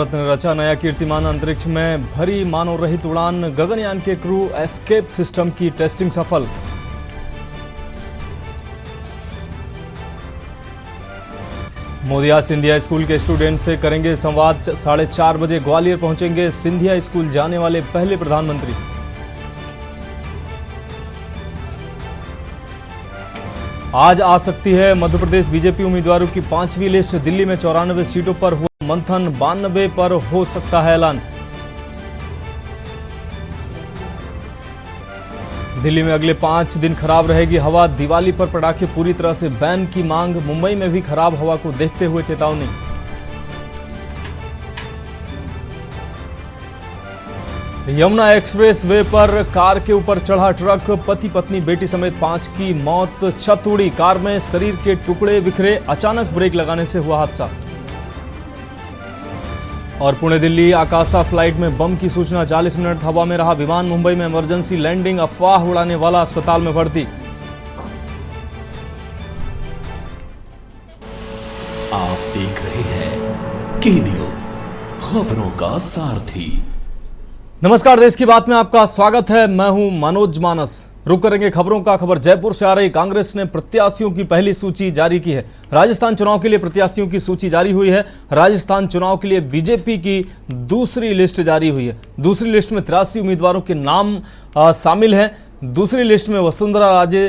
भारत ने रचा नया कीर्तिमान। अंतरिक्ष में भरी मानव रहित उड़ान। गगनयान के क्रू एस्केप सिस्टम की टेस्टिंग सफल। मोदी आज सिंधिया स्कूल के स्टूडेंट से करेंगे संवाद। 4:30 बजे ग्वालियर पहुंचेंगे सिंधिया स्कूल जाने वाले पहले प्रधानमंत्री। आज आ सकती है मध्य प्रदेश बीजेपी उम्मीदवारों की 5वीं लिस्ट। दिल्ली में 94 सीटों पर हुआ मंथन, 92 पर हो सकता है ऐलान। दिल्ली में अगले 5 दिन खराब रहेगी हवा। दिवाली पर पटाखे पूरी तरह से बैन की मांग। मुंबई में भी खराब हवा को देखते हुए चेतावनी। यमुना एक्सप्रेस वे पर कार के ऊपर चढ़ा ट्रक। पति पत्नी बेटी समेत 5 की मौत। छत उड़ी, कार में शरीर के टुकड़े बिखरे। अचानक ब्रेक लगाने से हुआ हादसा। और पुणे दिल्ली आकाशा फ्लाइट में बम की सूचना। 40 मिनट हवा में रहा विमान। मुंबई में इमरजेंसी लैंडिंग। अफवाह उड़ाने वाला अस्पताल में भर्ती। आप देख रहे हैं के न्यूज, खबरों का सारथी। नमस्कार, देश की बात में आपका स्वागत है। मैं हूं मनोज मानस। रुक करेंगे खबरों का। खबर जयपुर से आ रही। कांग्रेस ने प्रत्याशियों की पहली सूची जारी की है। राजस्थान चुनाव के लिए प्रत्याशियों की सूची जारी हुई है। राजस्थान चुनाव के लिए बीजेपी की दूसरी लिस्ट जारी हुई है। दूसरी लिस्ट में 83 उम्मीदवारों के नाम शामिल हैं। दूसरी लिस्ट में वसुंधरा राजे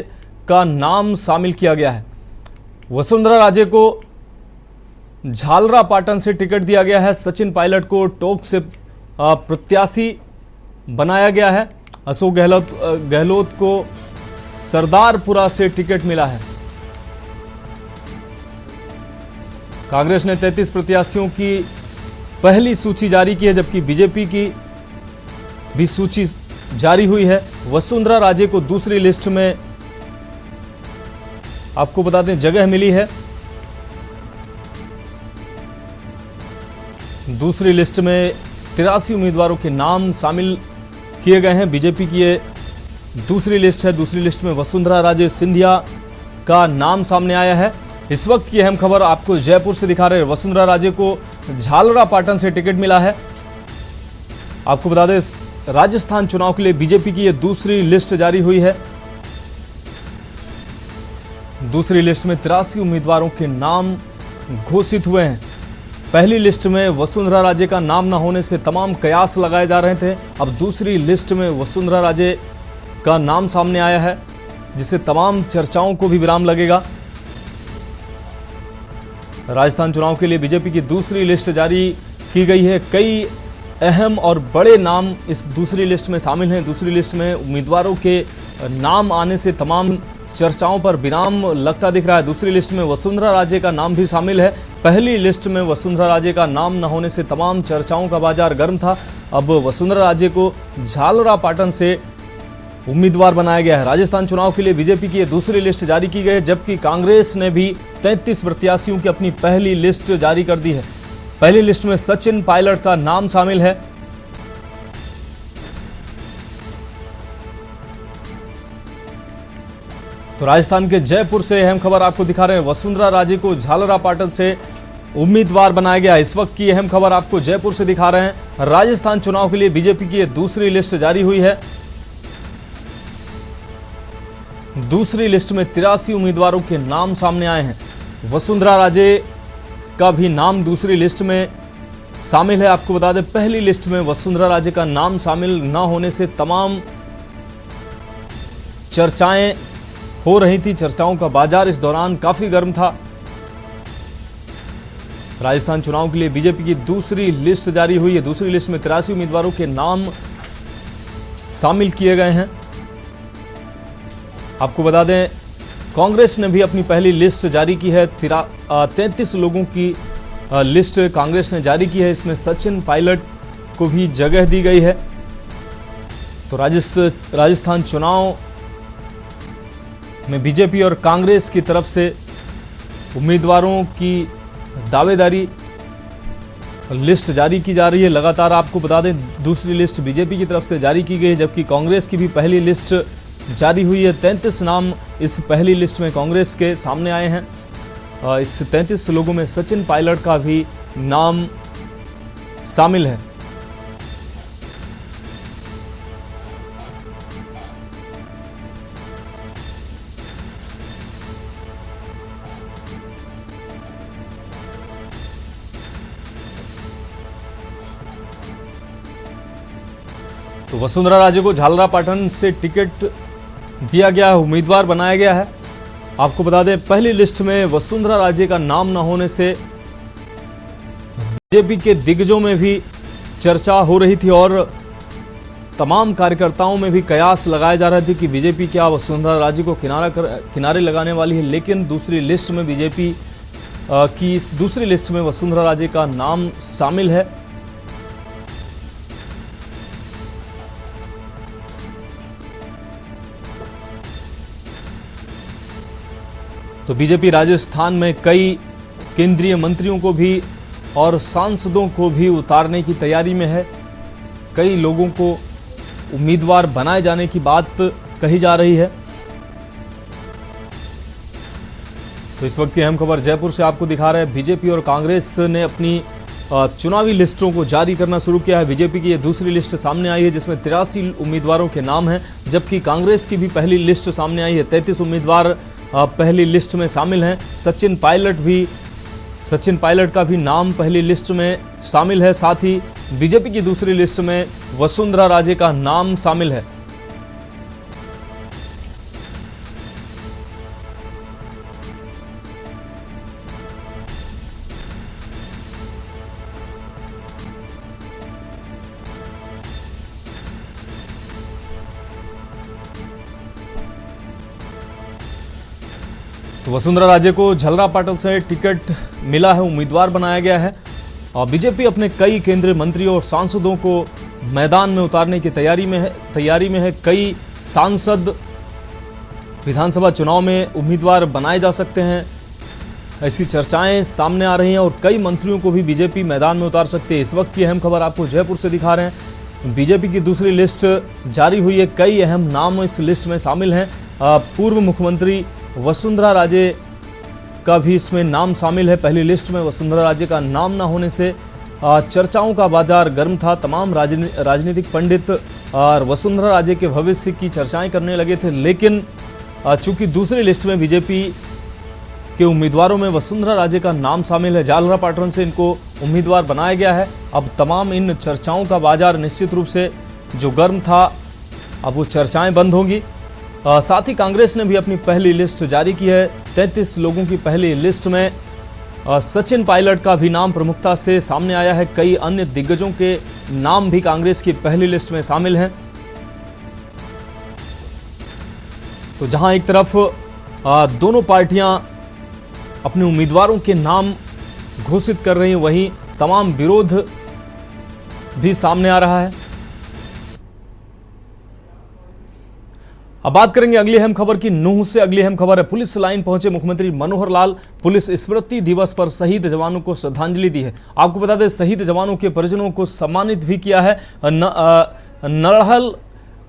का नाम शामिल किया गया है। वसुंधरा राजे को झालरा पाटन से टिकट दिया गया है। सचिन पायलट को टोंक से प्रत्याशी बनाया गया है। अशोक गहलोत को सरदारपुरा से टिकट मिला है। कांग्रेस ने 33 प्रत्याशियों की पहली सूची जारी की है, जबकि बीजेपी की भी सूची जारी हुई है। वसुंधरा राजे को दूसरी लिस्ट में आपको बता दें जगह मिली है। दूसरी लिस्ट में 83 उम्मीदवारों के नाम शामिल किए गए हैं। बीजेपी की ये दूसरी लिस्ट है। दूसरी लिस्ट में वसुंधरा राजे सिंधिया का नाम सामने आया है। इस वक्त की अहम खबर आपको जयपुर से दिखा रहे हैं। वसुंधरा राजे को झालरा पाटन से टिकट मिला है। आपको बता दें राजस्थान चुनाव के लिए बीजेपी की ये दूसरी लिस्ट जारी हुई है। दूसरी लिस्ट में 83 उम्मीदवारों के नाम घोषित हुए हैं। पहली लिस्ट में वसुंधरा राजे का नाम न होने से तमाम कयास लगाए जा रहे थे। अब दूसरी लिस्ट में वसुंधरा राजे का नाम सामने आया है, जिससे तमाम चर्चाओं को भी विराम लगेगा। राजस्थान चुनाव के लिए बीजेपी की दूसरी लिस्ट जारी की गई है। कई अहम और बड़े नाम इस दूसरी लिस्ट में शामिल हैं। दूसरी लिस्ट में उम्मीदवारों के नाम आने से तमाम चर्चाओं पर विराम लगता दिख रहा है। दूसरी लिस्ट में वसुंधरा राजे का नाम भी शामिल है। पहली लिस्ट में वसुंधरा राजे का नाम न होने से तमाम चर्चाओं का बाजार गर्म था। अब वसुंधरा राजे को झालरा पाटन से उम्मीदवार बनाया गया है। राजस्थान चुनाव के लिए बीजेपी की दूसरी लिस्ट जारी की गई है, जबकि कांग्रेस ने भी 33 प्रत्याशियों की अपनी पहली लिस्ट जारी कर दी है। पहली लिस्ट में सचिन पायलट का नाम शामिल है। तो राजस्थान के जयपुर से अहम खबर आपको दिखा रहे हैं। वसुंधरा राजे को झालरा पाटन से उम्मीदवार बनाया गया। इस वक्त की अहम खबर आपको जयपुर से दिखा रहे हैं। राजस्थान चुनाव के लिए बीजेपी की दूसरी लिस्ट जारी हुई है। दूसरी लिस्ट में 83 उम्मीदवारों के नाम सामने आए हैं। वसुंधरा राजे का भी नाम दूसरी लिस्ट में शामिल है। आपको बता दें पहली लिस्ट में वसुंधरा राजे का नाम शामिल न होने से तमाम चर्चाएं हो रही थी। चर्चाओं का बाजार इस दौरान काफी गर्म था। राजस्थान चुनाव के लिए बीजेपी की दूसरी लिस्ट जारी हुई है। दूसरी लिस्ट में 83 उम्मीदवारों के नाम शामिल किए गए हैं। आपको बता दें कांग्रेस ने भी अपनी पहली लिस्ट जारी की है। 33 लोगों की लिस्ट कांग्रेस ने जारी की है। इसमें सचिन पायलट को भी जगह दी गई है। तो राजस्थान चुनाव में बीजेपी और कांग्रेस की तरफ से उम्मीदवारों की दावेदारी लिस्ट जारी की जा रही है। लगातार आपको बता दें दूसरी लिस्ट बीजेपी की तरफ से जारी की गई है, जबकि कांग्रेस की भी पहली लिस्ट जारी हुई है। 33 नाम इस पहली लिस्ट में कांग्रेस के सामने आए हैं। इस 33 लोगों में सचिन पायलट का भी नाम शामिल है। तो वसुंधरा राजे को झालरापाटन से टिकट दिया गया है, उम्मीदवार बनाया गया है। आपको बता दें, पहली लिस्ट में वसुंधरा राजे का नाम न होने से बीजेपी के दिग्गजों में भी चर्चा हो रही थी और तमाम कार्यकर्ताओं में भी कयास लगाए जा रहे थे कि बीजेपी क्या वसुंधरा राजे को किनारे लगाने वाली है। लेकिन दूसरी लिस्ट में बीजेपी की इस दूसरी लिस्ट में वसुंधरा राजे का नाम शामिल है। तो बीजेपी राजस्थान में कई केंद्रीय मंत्रियों को भी और सांसदों को भी उतारने की तैयारी में है। कई लोगों को उम्मीदवार बनाए जाने की बात कही जा रही है। तो इस वक्त की अहम खबर जयपुर से आपको दिखा रहे हैं। बीजेपी और कांग्रेस ने अपनी चुनावी लिस्टों को जारी करना शुरू किया है। बीजेपी की ये दूसरी लिस्ट सामने आई है जिसमें 83 उम्मीदवारों के नाम हैं, जबकि कांग्रेस की भी पहली लिस्ट सामने आई है। 33 उम्मीदवार पहली लिस्ट में शामिल हैं। सचिन पायलट का भी नाम पहली लिस्ट में शामिल है। साथ ही बीजेपी की दूसरी लिस्ट में वसुंधरा राजे का नाम शामिल है। तो वसुंधरा राजे को झालरापाटन से टिकट मिला है, उम्मीदवार बनाया गया है और बीजेपी अपने कई केंद्रीय मंत्रियों और सांसदों को मैदान में उतारने की तैयारी में है। कई सांसद विधानसभा चुनाव में उम्मीदवार बनाए जा सकते हैं, ऐसी चर्चाएं सामने आ रही हैं और कई मंत्रियों को भी बीजेपी मैदान में उतार सकती है। इस वक्त की अहम खबर आपको जयपुर से दिखा रहे हैं। बीजेपी की दूसरी लिस्ट जारी हुई है। कई अहम नाम इस लिस्ट में शामिल हैं। पूर्व मुख्यमंत्री वसुंधरा राजे का भी इसमें नाम शामिल है। पहली लिस्ट में वसुंधरा राजे का नाम न होने से चर्चाओं का बाजार गर्म था। तमाम राजनीतिक पंडित और वसुंधरा राजे के भविष्य की चर्चाएं करने लगे थे, लेकिन चूंकि दूसरी लिस्ट में बीजेपी के उम्मीदवारों में वसुंधरा राजे का नाम शामिल है, झालरापाटन से इनको उम्मीदवार बनाया गया है। अब तमाम इन चर्चाओं का बाजार निश्चित रूप से जो गर्म था, अब वो चर्चाएं बंद होंगी। साथ ही कांग्रेस ने भी अपनी पहली लिस्ट जारी की है। 33 लोगों की पहली लिस्ट में सचिन पायलट का भी नाम प्रमुखता से सामने आया है। कई अन्य दिग्गजों के नाम भी कांग्रेस की पहली लिस्ट में शामिल हैं। तो जहां एक तरफ दोनों पार्टियां अपने उम्मीदवारों के नाम घोषित कर रही हैं, वहीं तमाम विरोध भी सामने आ रहा है। अब बात करेंगे अगली अहम खबर की। नूंह से अगली अहम खबर है। पुलिस लाइन पहुंचे मुख्यमंत्री मनोहर लाल। पुलिस स्मृति दिवस पर शहीद जवानों को श्रद्धांजलि दी है। आपको बता दें, शहीद जवानों के परिजनों को सम्मानित भी किया है। नलहड़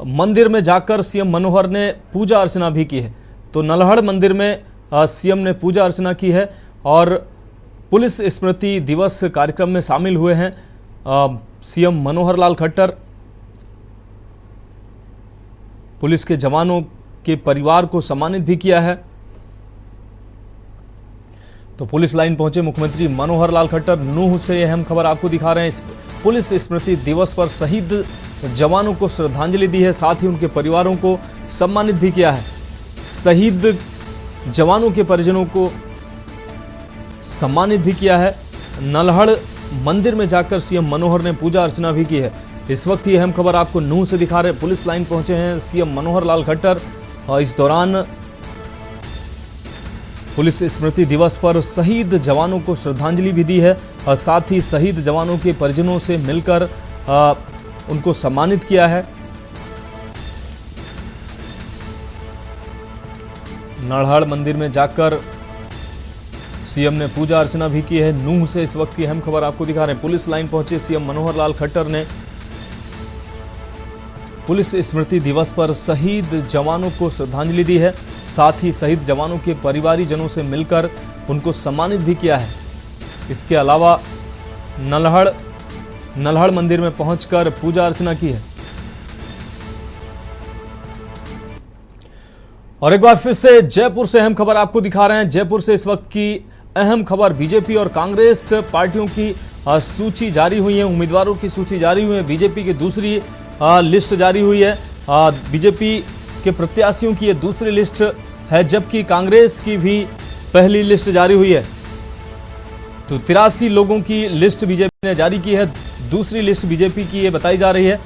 मंदिर में जाकर सीएम मनोहर ने पूजा अर्चना भी की है। तो नलहड़ मंदिर में सीएम ने पूजा अर्चना की है और पुलिस स्मृति दिवस कार्यक्रम में शामिल हुए हैं सीएम मनोहर लाल खट्टर। पुलिस के जवानों के परिवार को सम्मानित भी किया है। तो पुलिस लाइन पहुंचे मुख्यमंत्री मनोहर लाल खट्टर। नूंह से यह अहम खबर आपको दिखा रहे हैं। पुलिस स्मृति दिवस पर शहीद जवानों को श्रद्धांजलि दी है, साथ ही उनके परिवारों को सम्मानित भी किया है। शहीद जवानों के परिजनों को सम्मानित भी किया है। नलहड़ मंदिर में जाकर सीएम मनोहर ने पूजा अर्चना भी की है। इस वक्त ये अहम खबर आपको नूंह से दिखा रहे। पुलिस लाइन पहुंचे हैं सीएम मनोहर लाल खट्टर और इस दौरान पुलिस स्मृति दिवस पर शहीद जवानों को श्रद्धांजलि भी दी है और साथ ही शहीद जवानों के परिजनों से मिलकर उनको सम्मानित किया है। नलहड़ मंदिर में जाकर सीएम ने पूजा अर्चना भी की है। नूंह से इस वक्त की अहम खबर आपको दिखा रहे हैं। पुलिस लाइन पहुंचे सीएम मनोहर लाल खट्टर ने पुलिस स्मृति दिवस पर शहीद जवानों को श्रद्धांजलि दी है, साथ ही शहीद जवानों के परिवारीजनों से मिलकर उनको सम्मानित भी किया है। इसके अलावा नलहड़ नल्हड़ मंदिर में पहुंचकर पूजा अर्चना की है। और एक बार फिर से जयपुर से अहम खबर आपको दिखा रहे हैं। जयपुर से इस वक्त की अहम खबर, बीजेपी और कांग्रेस पार्टियों की सूची जारी हुई है, उम्मीदवारों की सूची जारी हुई है। बीजेपी की दूसरी लिस्ट जारी हुई है, बीजेपी के प्रत्याशियों की ये दूसरी लिस्ट है, जबकि कांग्रेस की भी पहली लिस्ट जारी हुई है। तो 83 लोगों की लिस्ट बीजेपी ने जारी की है, दूसरी लिस्ट बीजेपी की ये बताई जा रही है।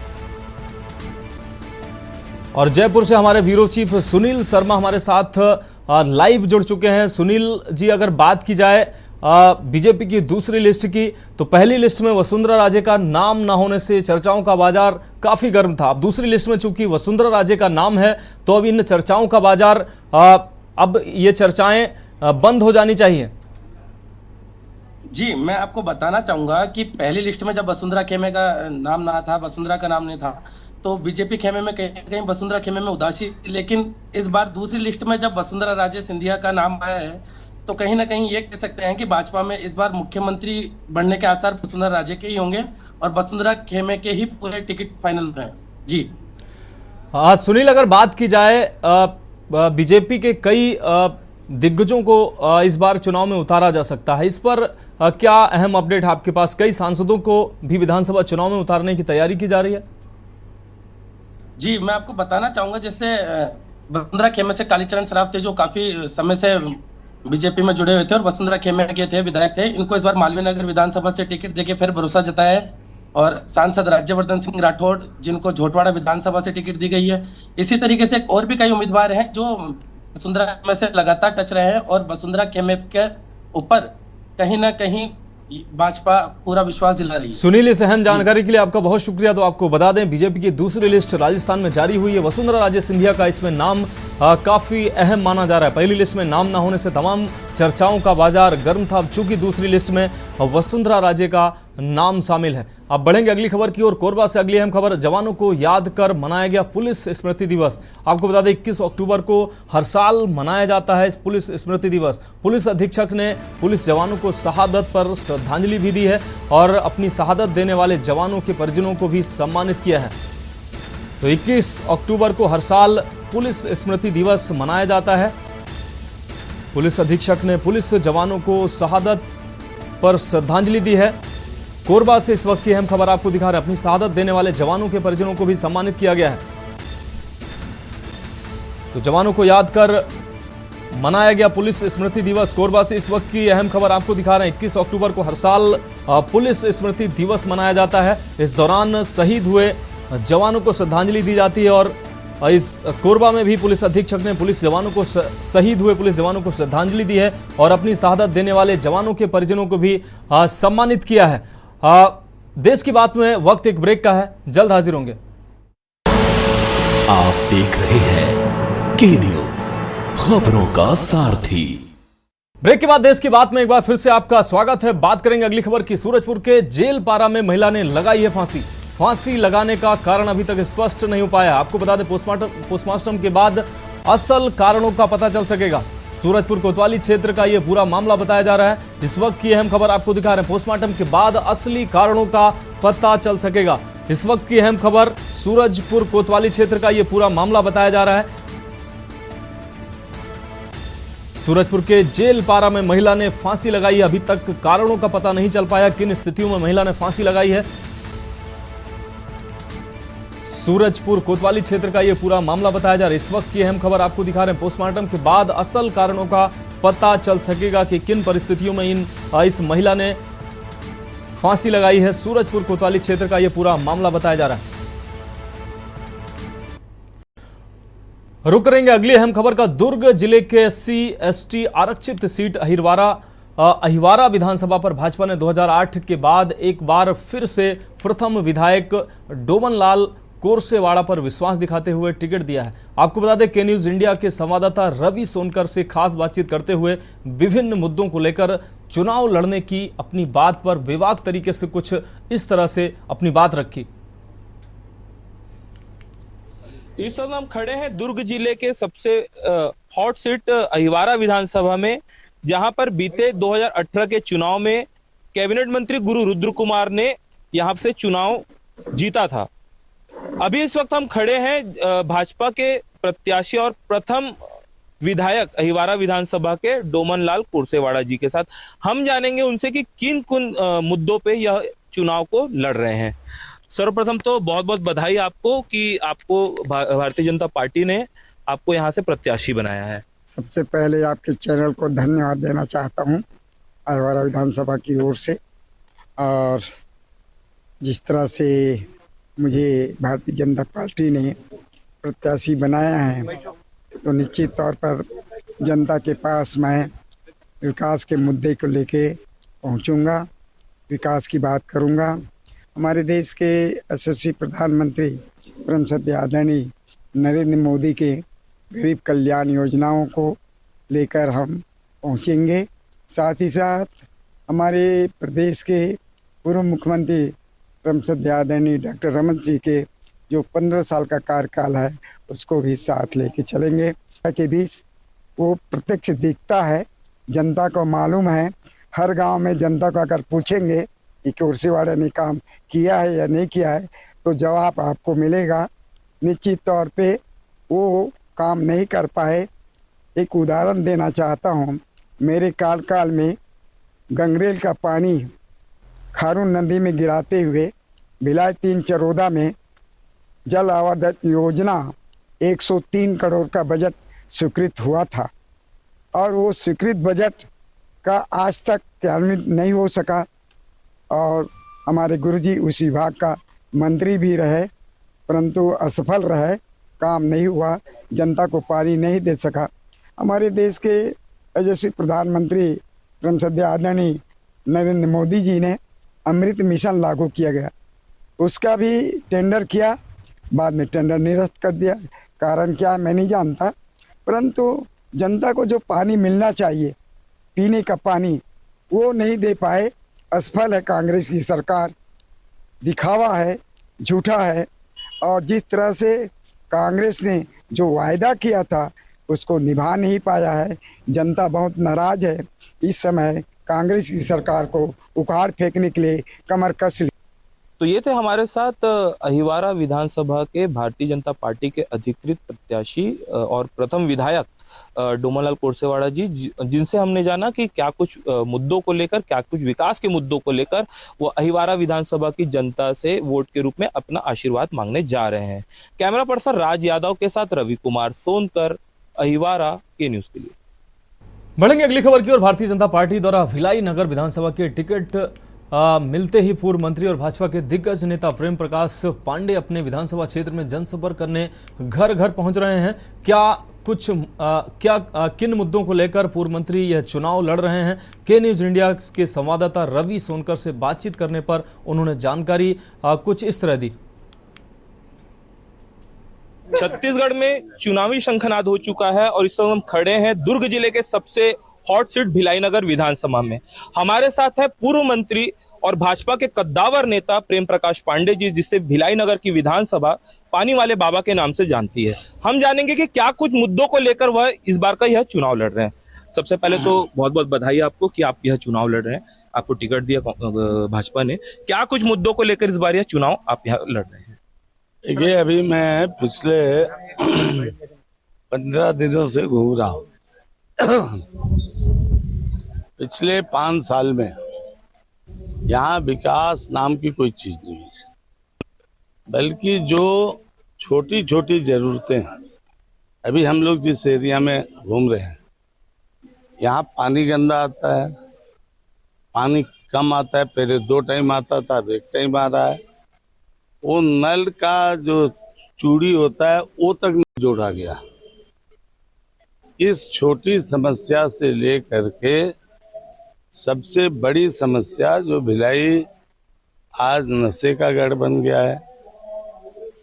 और जयपुर से हमारे ब्यूरो चीफ सुनील शर्मा हमारे साथ लाइव जुड़ चुके हैं। सुनील जी, अगर बात की जाए बीजेपी की दूसरी लिस्ट की, तो पहली लिस्ट में वसुंधरा राजे का नाम ना होने से चर्चाओं का बाजार काफी गर्म था। अब दूसरी लिस्ट में चूंकि वसुंधरा राजे का नाम है, तो अब इन चर्चाओं का बाजार, अब ये चर्चाएं बंद हो जानी चाहिए। जी, मैं आपको बताना चाहूंगा कि पहली लिस्ट में जब वसुंधरा खेमे का नाम ना था, वसुंधरा का नाम नहीं था, तो बीजेपी खेमे में कहीं कहीं वसुंधरा खेमे में उदासी। लेकिन इस बार दूसरी लिस्ट में जब वसुंधरा राजे सिंधिया का नाम आया है, तो कहीं ना कहीं ये कह सकते हैं कि भाजपा में इस बार मुख्यमंत्री बनने के आसार वसुंधरा राजे के ही होंगे और वसुंधरा खेमे के ही पूरे टिकट फाइनल हैं। जी सुनील, अगर बात की जाए बीजेपी के कई दिग्गजों को इस बार चुनाव में उतारा जा सकता है, इस पर क्या अहम अपडेट आपके पास? कई सांसदों को भी विधानसभा चुनाव में उतारने की तैयारी की जा रही है। जी, मैं आपको बताना चाहूंगा, जैसे वसुंधरा खेमे से कालीचरण सराफ थे, जो काफी समय से बीजेपी में जुड़े हुए थे और वसुंधरा खेमे के थे, विधायक थे। इनको इस बार मालवीय नगर विधानसभा से टिकट देके फिर भरोसा जताया है। और सांसद राज्यवर्धन सिंह राठौड़, जिनको झोटवाड़ा विधानसभा से टिकट दी गई है। इसी तरीके से और भी कई उम्मीदवार हैं जो वसुंधरा खेमे से लगातार टच रहे हैं और वसुंधरा खेमे के ऊपर कहीं ना कहीं भाजपा पूरा विश्वास दिला रही है। सुनील, इस अहम जानकारी के लिए आपका बहुत शुक्रिया। तो आपको बता दें, बीजेपी की दूसरी लिस्ट राजस्थान में जारी हुई है। वसुंधरा राजे सिंधिया का इसमें नाम काफी अहम माना जा रहा है। पहली लिस्ट में नाम ना होने से तमाम चर्चाओं का बाजार गर्म था। चूंकि दूसरी लिस्ट में वसुंधरा राजे का नाम शामिल है। अब बढ़ेंगे अगली खबर की ओर। कोरबा से अगली अहम खबर, जवानों को याद कर मनाया गया पुलिस स्मृति दिवस। आपको बता दें, 21 अक्टूबर को हर साल मनाया जाता है पुलिस स्मृति दिवस। पुलिस अधीक्षक ने पुलिस जवानों को शहादत पर श्रद्धांजलि भी दी है और अपनी शहादत देने वाले जवानों के परिजनों को भी सम्मानित किया है। तो 21 अक्टूबर को हर साल पुलिस स्मृति दिवस मनाया जाता है। पुलिस अधीक्षक ने पुलिस जवानों को शहादत पर श्रद्धांजलि दी है। कोरबा से इस वक्त की अहम खबर आपको दिखा रहे हैं। अपनी शहादत देने वाले जवानों के परिजनों को भी सम्मानित किया गया है। तो जवानों को याद कर मनाया गया पुलिस स्मृति दिवस। कोरबा से इस वक्त की अहम खबर आपको दिखा रहे हैं। 21 अक्टूबर को हर साल पुलिस स्मृति दिवस मनाया जाता है। इस दौरान शहीद हुए जवानों को श्रद्धांजलि दी जाती है। और इस कोरबा में भी पुलिस अधीक्षक ने पुलिस जवानों को शहीद हुए पुलिस जवानों को श्रद्धांजलि दी है और अपनी शहादत देने वाले जवानों के परिजनों को भी सम्मानित किया है। देश की बात में वक्त एक ब्रेक का है, जल्द हाजिर होंगे। आप देख रहे हैं के न्यूज, खबरों का सारथी। ब्रेक के बाद देश की बात में एक बार फिर से आपका स्वागत है। बात करेंगे अगली खबर की। सूरजपुर के जेल पारा में महिला ने लगाई है फांसी। फांसी लगाने का कारण अभी तक स्पष्ट नहीं हो पाया। आपको बता दें, पोस्टमार्टम के बाद असल कारणों का पता चल सकेगा। सूरजपुर कोतवाली क्षेत्र का यह पूरा मामला बताया जा रहा है। इस वक्त की अहम खबर आपको दिखा रहे हैं। पोस्टमार्टम के बाद असली कारणों का पता चल सकेगा। इस वक्त की अहम खबर, सूरजपुर कोतवाली क्षेत्र का यह पूरा मामला बताया जा रहा है। सूरजपुर के जेल पारा में महिला ने फांसी लगाई है। अभी तक कारणों का पता नहीं चल पाया, किन स्थितियों में महिला ने फांसी लगाई है। सूरजपुर कोतवाली क्षेत्र का यह पूरा मामला बताया जा रहा है। इस वक्त की अहम खबर आपको दिखा रहे हैं। पोस्टमार्टम के बाद असल कारणों का पता चल सकेगा कि किन परिस्थितियों में इस महिला ने फांसी लगाई है। सूरजपुर कोतवाली क्षेत्र का यह पूरा मामला बताया जा रहा है। रुक करेंगे अगली अहम खबर का। दुर्ग जिले के SC/ST आरक्षित सीट अहिवारा विधानसभा पर भाजपा ने 2008 के बाद एक बार फिर से प्रथम विधायक डोमनलाल कोरसेवाड़ा पर विश्वास दिखाते हुए टिकट दिया है। आपको बता दें, के न्यूज इंडिया के संवाददाता रवि सोनकर से खास बातचीत करते हुए विभिन्न मुद्दों को लेकर चुनाव लड़ने की अपनी बात पर बेबाक तरीके से कुछ इस तरह से अपनी बात रखी। इस वक्त हम खड़े हैं दुर्ग जिले के सबसे हॉट सीट अहिवारा विधानसभा में, जहां पर बीते 2018 के चुनाव में कैबिनेट मंत्री गुरु रुद्र कुमार ने यहाँ से चुनाव जीता था। अभी इस वक्त हम खड़े हैं भाजपा के प्रत्याशी और प्रथम विधायक अहिवारा विधानसभा के डोमन लाल कुरसेवाड़ा जी के साथ। हम जानेंगे उनसे कि किन किन मुद्दों पे यह चुनाव को लड़ रहे हैं। सर्वप्रथम तो बहुत बहुत बधाई आपको कि आपको भारतीय जनता पार्टी ने आपको यहाँ से प्रत्याशी बनाया है। सबसे पहले आपके चैनल को धन्यवाद देना चाहता हूँ अहिवारा विधानसभा की ओर से, और जिस तरह से मुझे भारतीय जनता पार्टी ने प्रत्याशी बनाया है तो निश्चित तौर पर जनता के पास मैं विकास के मुद्दे को लेके पहुँचूँगा, विकास की बात करूँगा। हमारे देश के यशस्वी प्रधानमंत्री परम श्रद्धेय आदरणीय नरेंद्र मोदी के गरीब कल्याण योजनाओं को लेकर हम पहुँचेंगे। साथ ही साथ हमारे प्रदेश के पूर्व मुख्यमंत्री परम श्रद्धेय आदरणीय डॉक्टर रमन जी के जो 15 साल का कार्यकाल है उसको भी साथ लेके चलेंगे। के बीच वो प्रत्यक्ष दिखता है, जनता को मालूम है। हर गांव में जनता को अगर पूछेंगे कि कुरसेवाड़ा ने काम किया है या नहीं किया है तो जवाब आपको मिलेगा। निश्चित तौर पे वो काम नहीं कर पाए। एक उदाहरण देना चाहता हूँ, मेरे कार्यकाल में गंगरेल का पानी खारून नदी में गिराते हुए भिलाई 3 चरोदा में जल आवर्धक योजना 103 करोड़ का बजट स्वीकृत हुआ था, और वो स्वीकृत बजट का आज तक क्रियान्वित नहीं हो सका। और हमारे गुरुजी उस विभाग का मंत्री भी रहे परंतु असफल रहे, काम नहीं हुआ, जनता को पानी नहीं दे सका। हमारे देश के यशस्वी प्रधानमंत्री परम श्रद्धेय आदरणीय नरेंद्र मोदी जी ने अमृत मिशन लागू किया गया, उसका भी टेंडर किया, बाद में टेंडर निरस्त कर दिया। कारण क्या है मैं नहीं जानता, परंतु जनता को जो पानी मिलना चाहिए पीने का पानी वो नहीं दे पाए। असफल है कांग्रेस की सरकार, दिखावा है, झूठा है। और जिस तरह से कांग्रेस ने जो वायदा किया था उसको निभा नहीं पाया है, जनता बहुत नाराज है। इस समय कांग्रेस की सरकार को उखाड़ फेंकने के लिए कमर कस ली। तो ये थे हमारे साथ अहिवारा विधानसभा के भारतीय जनता पार्टी के अधिकृत प्रत्याशी और प्रथम विधायक डोमन लाल कुरसेवाड़ा जी, जिनसे हमने जाना कि क्या कुछ मुद्दों को लेकर, क्या कुछ विकास के मुद्दों को लेकर वो अहिवारा विधानसभा की जनता से वोट के रूप में अपना आशीर्वाद मांगने जा रहे हैं। कैमरा पर्सन राज यादव के साथ रवि कुमार सोनकर, अहिवारा के न्यूज के लिए। बढ़ेंगे अगली खबर की ओर। भारतीय जनता पार्टी द्वारा भिलाई नगर विधानसभा के टिकट मिलते ही पूर्व मंत्री और भाजपा के दिग्गज नेता प्रेम प्रकाश पांडे अपने विधानसभा क्षेत्र में जनसंपर्क करने घर घर पहुंच रहे हैं। किन मुद्दों को लेकर पूर्व मंत्री यह चुनाव लड़ रहे हैं, के न्यूज इंडिया के संवाददाता रवि सोनकर से बातचीत करने पर उन्होंने जानकारी कुछ इस तरह दी। छत्तीसगढ़ में चुनावी शंखनाद हो चुका है और इस वक्त हम खड़े हैं दुर्ग जिले के सबसे हॉट सीट भिलाई नगर विधानसभा में। हमारे साथ है पूर्व मंत्री और भाजपा के कद्दावर नेता प्रेम प्रकाश पांडे जी, जिसे भिलाई नगर की विधानसभा पानी वाले बाबा के नाम से जानती है। हम जानेंगे कि क्या कुछ मुद्दों को लेकर वह इस बार का यह चुनाव लड़ रहे हैं। सबसे पहले तो बहुत बहुत बधाई आपको कि आप यह चुनाव लड़ रहे हैं, आपको टिकट दिया भाजपा ने। क्या कुछ मुद्दों को लेकर इस बार यह चुनाव आप यहाँ लड़ रहे हैं? ये अभी मैं पिछले 15 दिनों से घूम रहा हूँ। पिछले 5 साल में यहाँ विकास नाम की कोई चीज नहीं है, बल्कि जो छोटी छोटी जरूरतें हैं। अभी हम लोग जिस एरिया में घूम रहे हैं यहाँ पानी गंदा आता है, पानी कम आता है। पहले 2 टाइम आता था, अब 1 टाइम आ रहा है। वो नल का जो चूड़ी होता है वो तक नहीं जोड़ा गया। इस छोटी समस्या से लेकर के सबसे बड़ी समस्या जो भिलाई आज नशे का गढ़ बन गया है,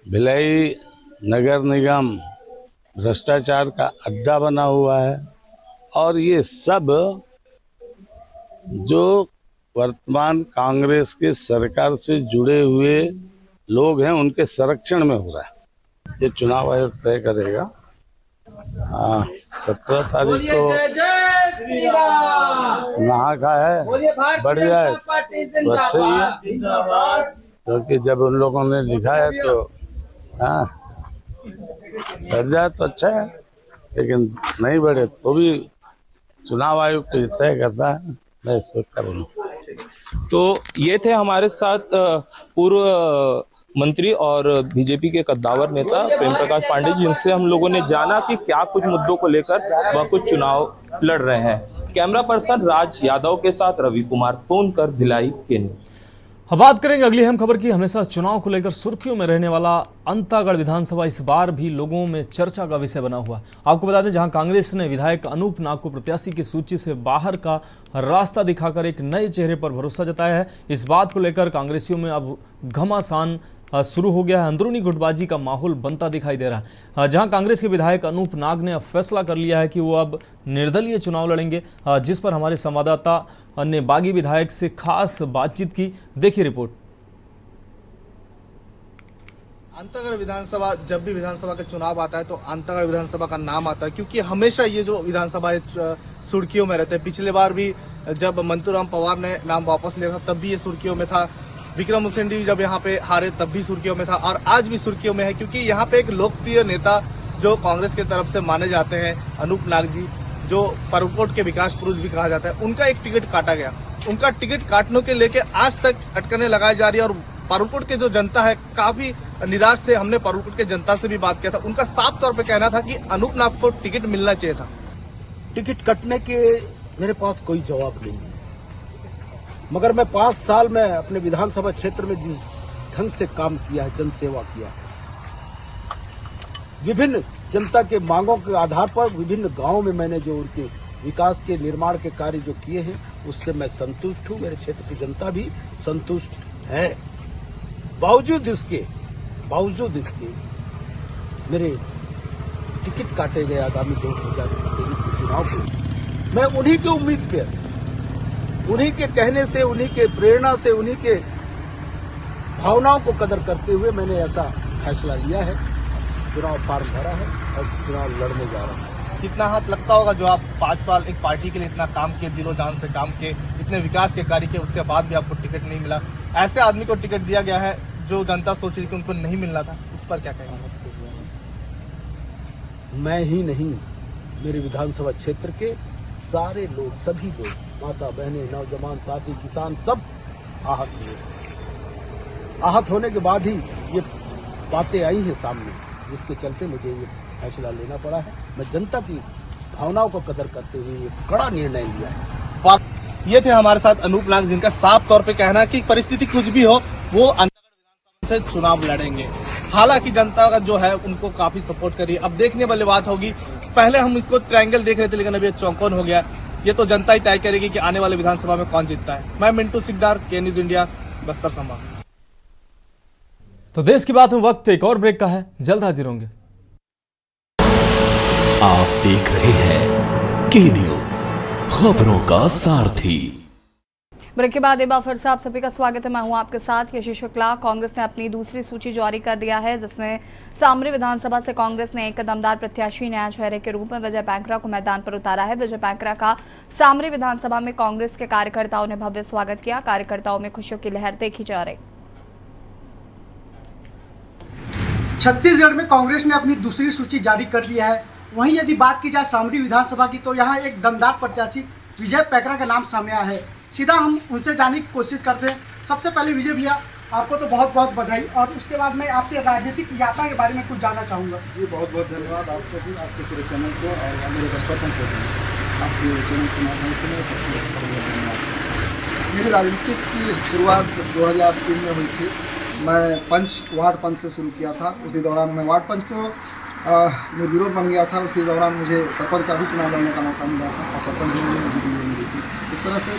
भिलाई नगर निगम भ्रष्टाचार का अड्डा बना हुआ है, और ये सब जो वर्तमान कांग्रेस के सरकार से जुड़े हुए लोग हैं उनके संरक्षण में हो रहा है। ये चुनाव आयोग तय करेगा। 17 तारीख को नहा का है, बढ़ जाए तो अच्छा ही है। क्योंकि जब उन लोगों ने लिखा है तो हाँ बढ़ जाए तो अच्छा है, लेकिन नहीं बढ़े तो भी चुनाव आयोग तो तय करता है, मैं इस पर करूँगा। तो ये थे हमारे साथ पूर्व मंत्री और बीजेपी के कद्दावर नेता प्रेम प्रकाश पांडे, जिनसे हम लोगों ने जाना कि क्या कुछ मुद्दों को लेकर वह कुछ चुनाव लड़ रहे हैं। कैमरा पर्सन राज यादव के साथ रवि कुमार सोनकर, भिलाई केंद्र। अब बात करेंगे अगली अहम खबर की। हमेशा चुनाव को लेकर सुर्खियों में रहने वाला अंतागढ़ विधानसभा इस बार भी लोगों में चर्चा का विषय बना हुआ। आपको बता दें, जहां कांग्रेस ने विधायक अनूप नाग को प्रत्याशी की सूची से बाहर का रास्ता दिखाकर एक नए चेहरे पर भरोसा जताया है, इस बात को लेकर कांग्रेसियों में अब घमासान शुरू हो गया है। अंदरूनी गुटबाजी का माहौल बनता दिखाई दे रहा है। जहां कांग्रेस के विधायक अनूप नाग ने अब फैसला कर लिया है कि वो अब निर्दलीय चुनाव लड़ेंगे, जिस पर हमारे संवाददाता ने बागी विधायक से खास बातचीत की। देखिए रिपोर्ट। अंतागढ़ विधानसभा, जब भी विधानसभा का चुनाव आता है तो अंतागढ़ विधानसभा का नाम आता है, क्योंकि हमेशा ये जो विधानसभा सुर्खियों में रहते हैं। पिछले बार भी जब मंतूराम पवार ने नाम वापस लिया था तब भी ये सुर्खियों में था। विक्रम उसेंडी जब यहाँ पे हारे तब भी सुर्खियों में था और आज भी सुर्खियों में है, क्योंकि यहाँ पे एक लोकप्रिय नेता जो कांग्रेस की तरफ से माने जाते हैं, अनूप नाग जी, जो परकोट के विकास पुरुष भी कहा जाता है, उनका एक टिकट काटा गया। उनका टिकट काटने के लेके आज तक अटकनें लगाई जा रही है और परकोट के जो जनता है काफी निराश थे। हमने परकोट के जनता से भी बात किया था, उनका साफ तौर पे कहना था कि अनूप नाग को टिकट मिलना चाहिए था। टिकट कटने के मेरे पास कोई जवाब नहीं है, मगर मैं 5 साल में अपने विधानसभा क्षेत्र में जिस ढंग से काम किया है, जनसेवा किया है, विभिन्न जनता के मांगों के आधार पर विभिन्न गांवों में मैंने जो उनके विकास के निर्माण के कार्य जो किए हैं उससे मैं संतुष्ट हूं। मेरे क्षेत्र की जनता भी संतुष्ट है। बावजूद इसके मेरे टिकट काटे गए आगामी 2023 के चुनाव को मैं उन्हीं के उम्मीद पे, उन्हीं के कहने से, उन्हीं के प्रेरणा से, उन्हीं के भावनाओं को कदर करते हुए मैंने ऐसा फैसला लिया है। चुनाव फार्म भरा है और चुनाव लड़ने जा रहा है। कितना हाथ लगता होगा जो आप 5 साल एक पार्टी के लिए इतना काम किए, दिलो जान से काम किए, इतने विकास के कार्य किए, उसके बाद भी आपको टिकट नहीं मिला। ऐसे आदमी को टिकट दिया गया है जो जनता सोच रही कि उनको नहीं मिलना था, उस पर क्या कहेंगे? मैं ही नहीं, मेरे विधानसभा क्षेत्र के सारे लोग, सभी लोग, माता बहनें, नौजवान साथी, किसान, सब आहत हुए। आहत होने के बाद ही ये बातें आई हैं सामने, जिसके चलते मुझे ये फैसला लेना पड़ा है। मैं जनता की भावनाओं को कदर करते हुए ये बड़ा निर्णय लिया है। ये थे हमारे साथ अनूप नाग, जिनका साफ तौर पे कहना है कि परिस्थिति कुछ भी हो वो अंतागढ़ विधानसभा से चुनाव लड़ेंगे। हालांकि जनता का जो है उनको काफी सपोर्ट करी। अब देखने वाली बात होगी, पहले हम इसको ट्रायंगल देख रहे थे लेकिन अभी चौकोन हो गया। ये तो जनता ही तय करेगी कि आने वाले विधानसभा में कौन जीतता है। मैं मिंटू सिकदार, के न्यूज इंडिया, बस्तर संभाग। तो देश की बात में वक्त एक और ब्रेक का है, जल्द हाजिर होंगे। आप देख रहे हैं के न्यूज, खबरों का सारथी। ब्रेक के बाद एक बार फिर से आप सभी का स्वागत है। मैं हूं आपके साथ यशीश शुक्ला। कांग्रेस ने अपनी दूसरी सूची जारी कर दिया है, जिसमें सामरी विधानसभा से कांग्रेस ने एक दमदार प्रत्याशी नया चेहरे के रूप में विजय पैंकरा को मैदान पर उतारा है। विजय पैंकरा का सामरी विधानसभा में कांग्रेस के कार्यकर्ताओं ने भव्य स्वागत किया। कार्यकर्ताओं में खुशियों की लहर देखी जा रही। छत्तीसगढ़ में कांग्रेस ने अपनी दूसरी सूची जारी कर ली है। वहीं यदि बात की जाए सामरी विधानसभा की, तो यहाँ एक दमदार प्रत्याशी विजय पैंकरा का नाम सामने आया है। सीधा हम उनसे जानने की कोशिश करते हैं। सबसे पहले विजय भैया, आपको तो बहुत बहुत बधाई, और उसके बाद मैं आपके राजनीतिक यात्रा के बारे में कुछ जानना चाहूँगा। जी बहुत बहुत धन्यवाद आपको भी, आपके पूरे चैनल को और मेरे दर्शकों को भी। आपके चैनल के माध्यम से मेरे सबको बहुत बहुत धन्यवाद। मेरी राजनीतिक की शुरुआत 2003 में हुई थी। मैं वार्ड पंच से शुरू किया था। उसी दौरान मैं वार्ड पंच तो निर्विरोध बन गया था। उसी दौरान मुझे सरपंच का भी चुनाव लड़ने का मौका मिला था और सरपंच में मुझे भी मिली थी। इस तरह से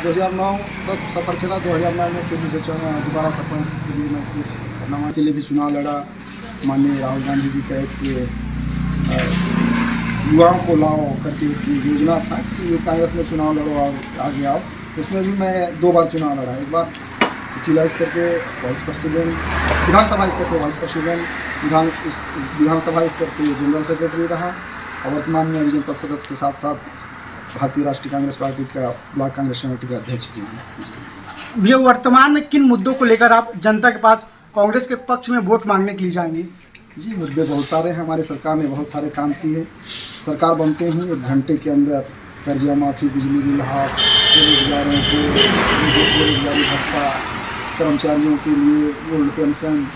2009 तक सफर चला। 2009 में फिर मुझे दोबारा सरपंच के लिए मैं फिर नामा के लिए भी चुनाव लड़ा। माननीय राहुल गांधी जी का एक युवाओं को लाओ करके एक योजना था कि कांग्रेस में चुनाव लड़ो और आगे आओ। उसमें भी मैं 2 बार चुनाव लड़ा। एक बार जिला स्तर पे वाइस प्रेसिडेंट, विधानसभा स्तर पे वाइस प्रेसिडेंट, विधानसभा स्तर पे जनरल सेक्रेटरी रहा और वर्तमान में विजन परिषद सदस्य के साथ साथ भारतीय राष्ट्रीय कांग्रेस पार्टी का ब्लॉक कांग्रेस कमेटी का अध्यक्ष भी हूँ। ये वर्तमान में किन मुद्दों को लेकर आप जनता के पास कांग्रेस के पक्ष में वोट मांगने के लिए जाएंगे? जी, मुद्दे बहुत सारे हैं। हमारे सरकार ने बहुत सारे काम किए। सरकार बनते ही 1 घंटे के अंदर कर्जा माफ़ी, बिजली बिल हाफ, बेरोजगारों को बेरोजगारी भत्ता, कर्मचारियों के लिए गोल्ड पेंशन,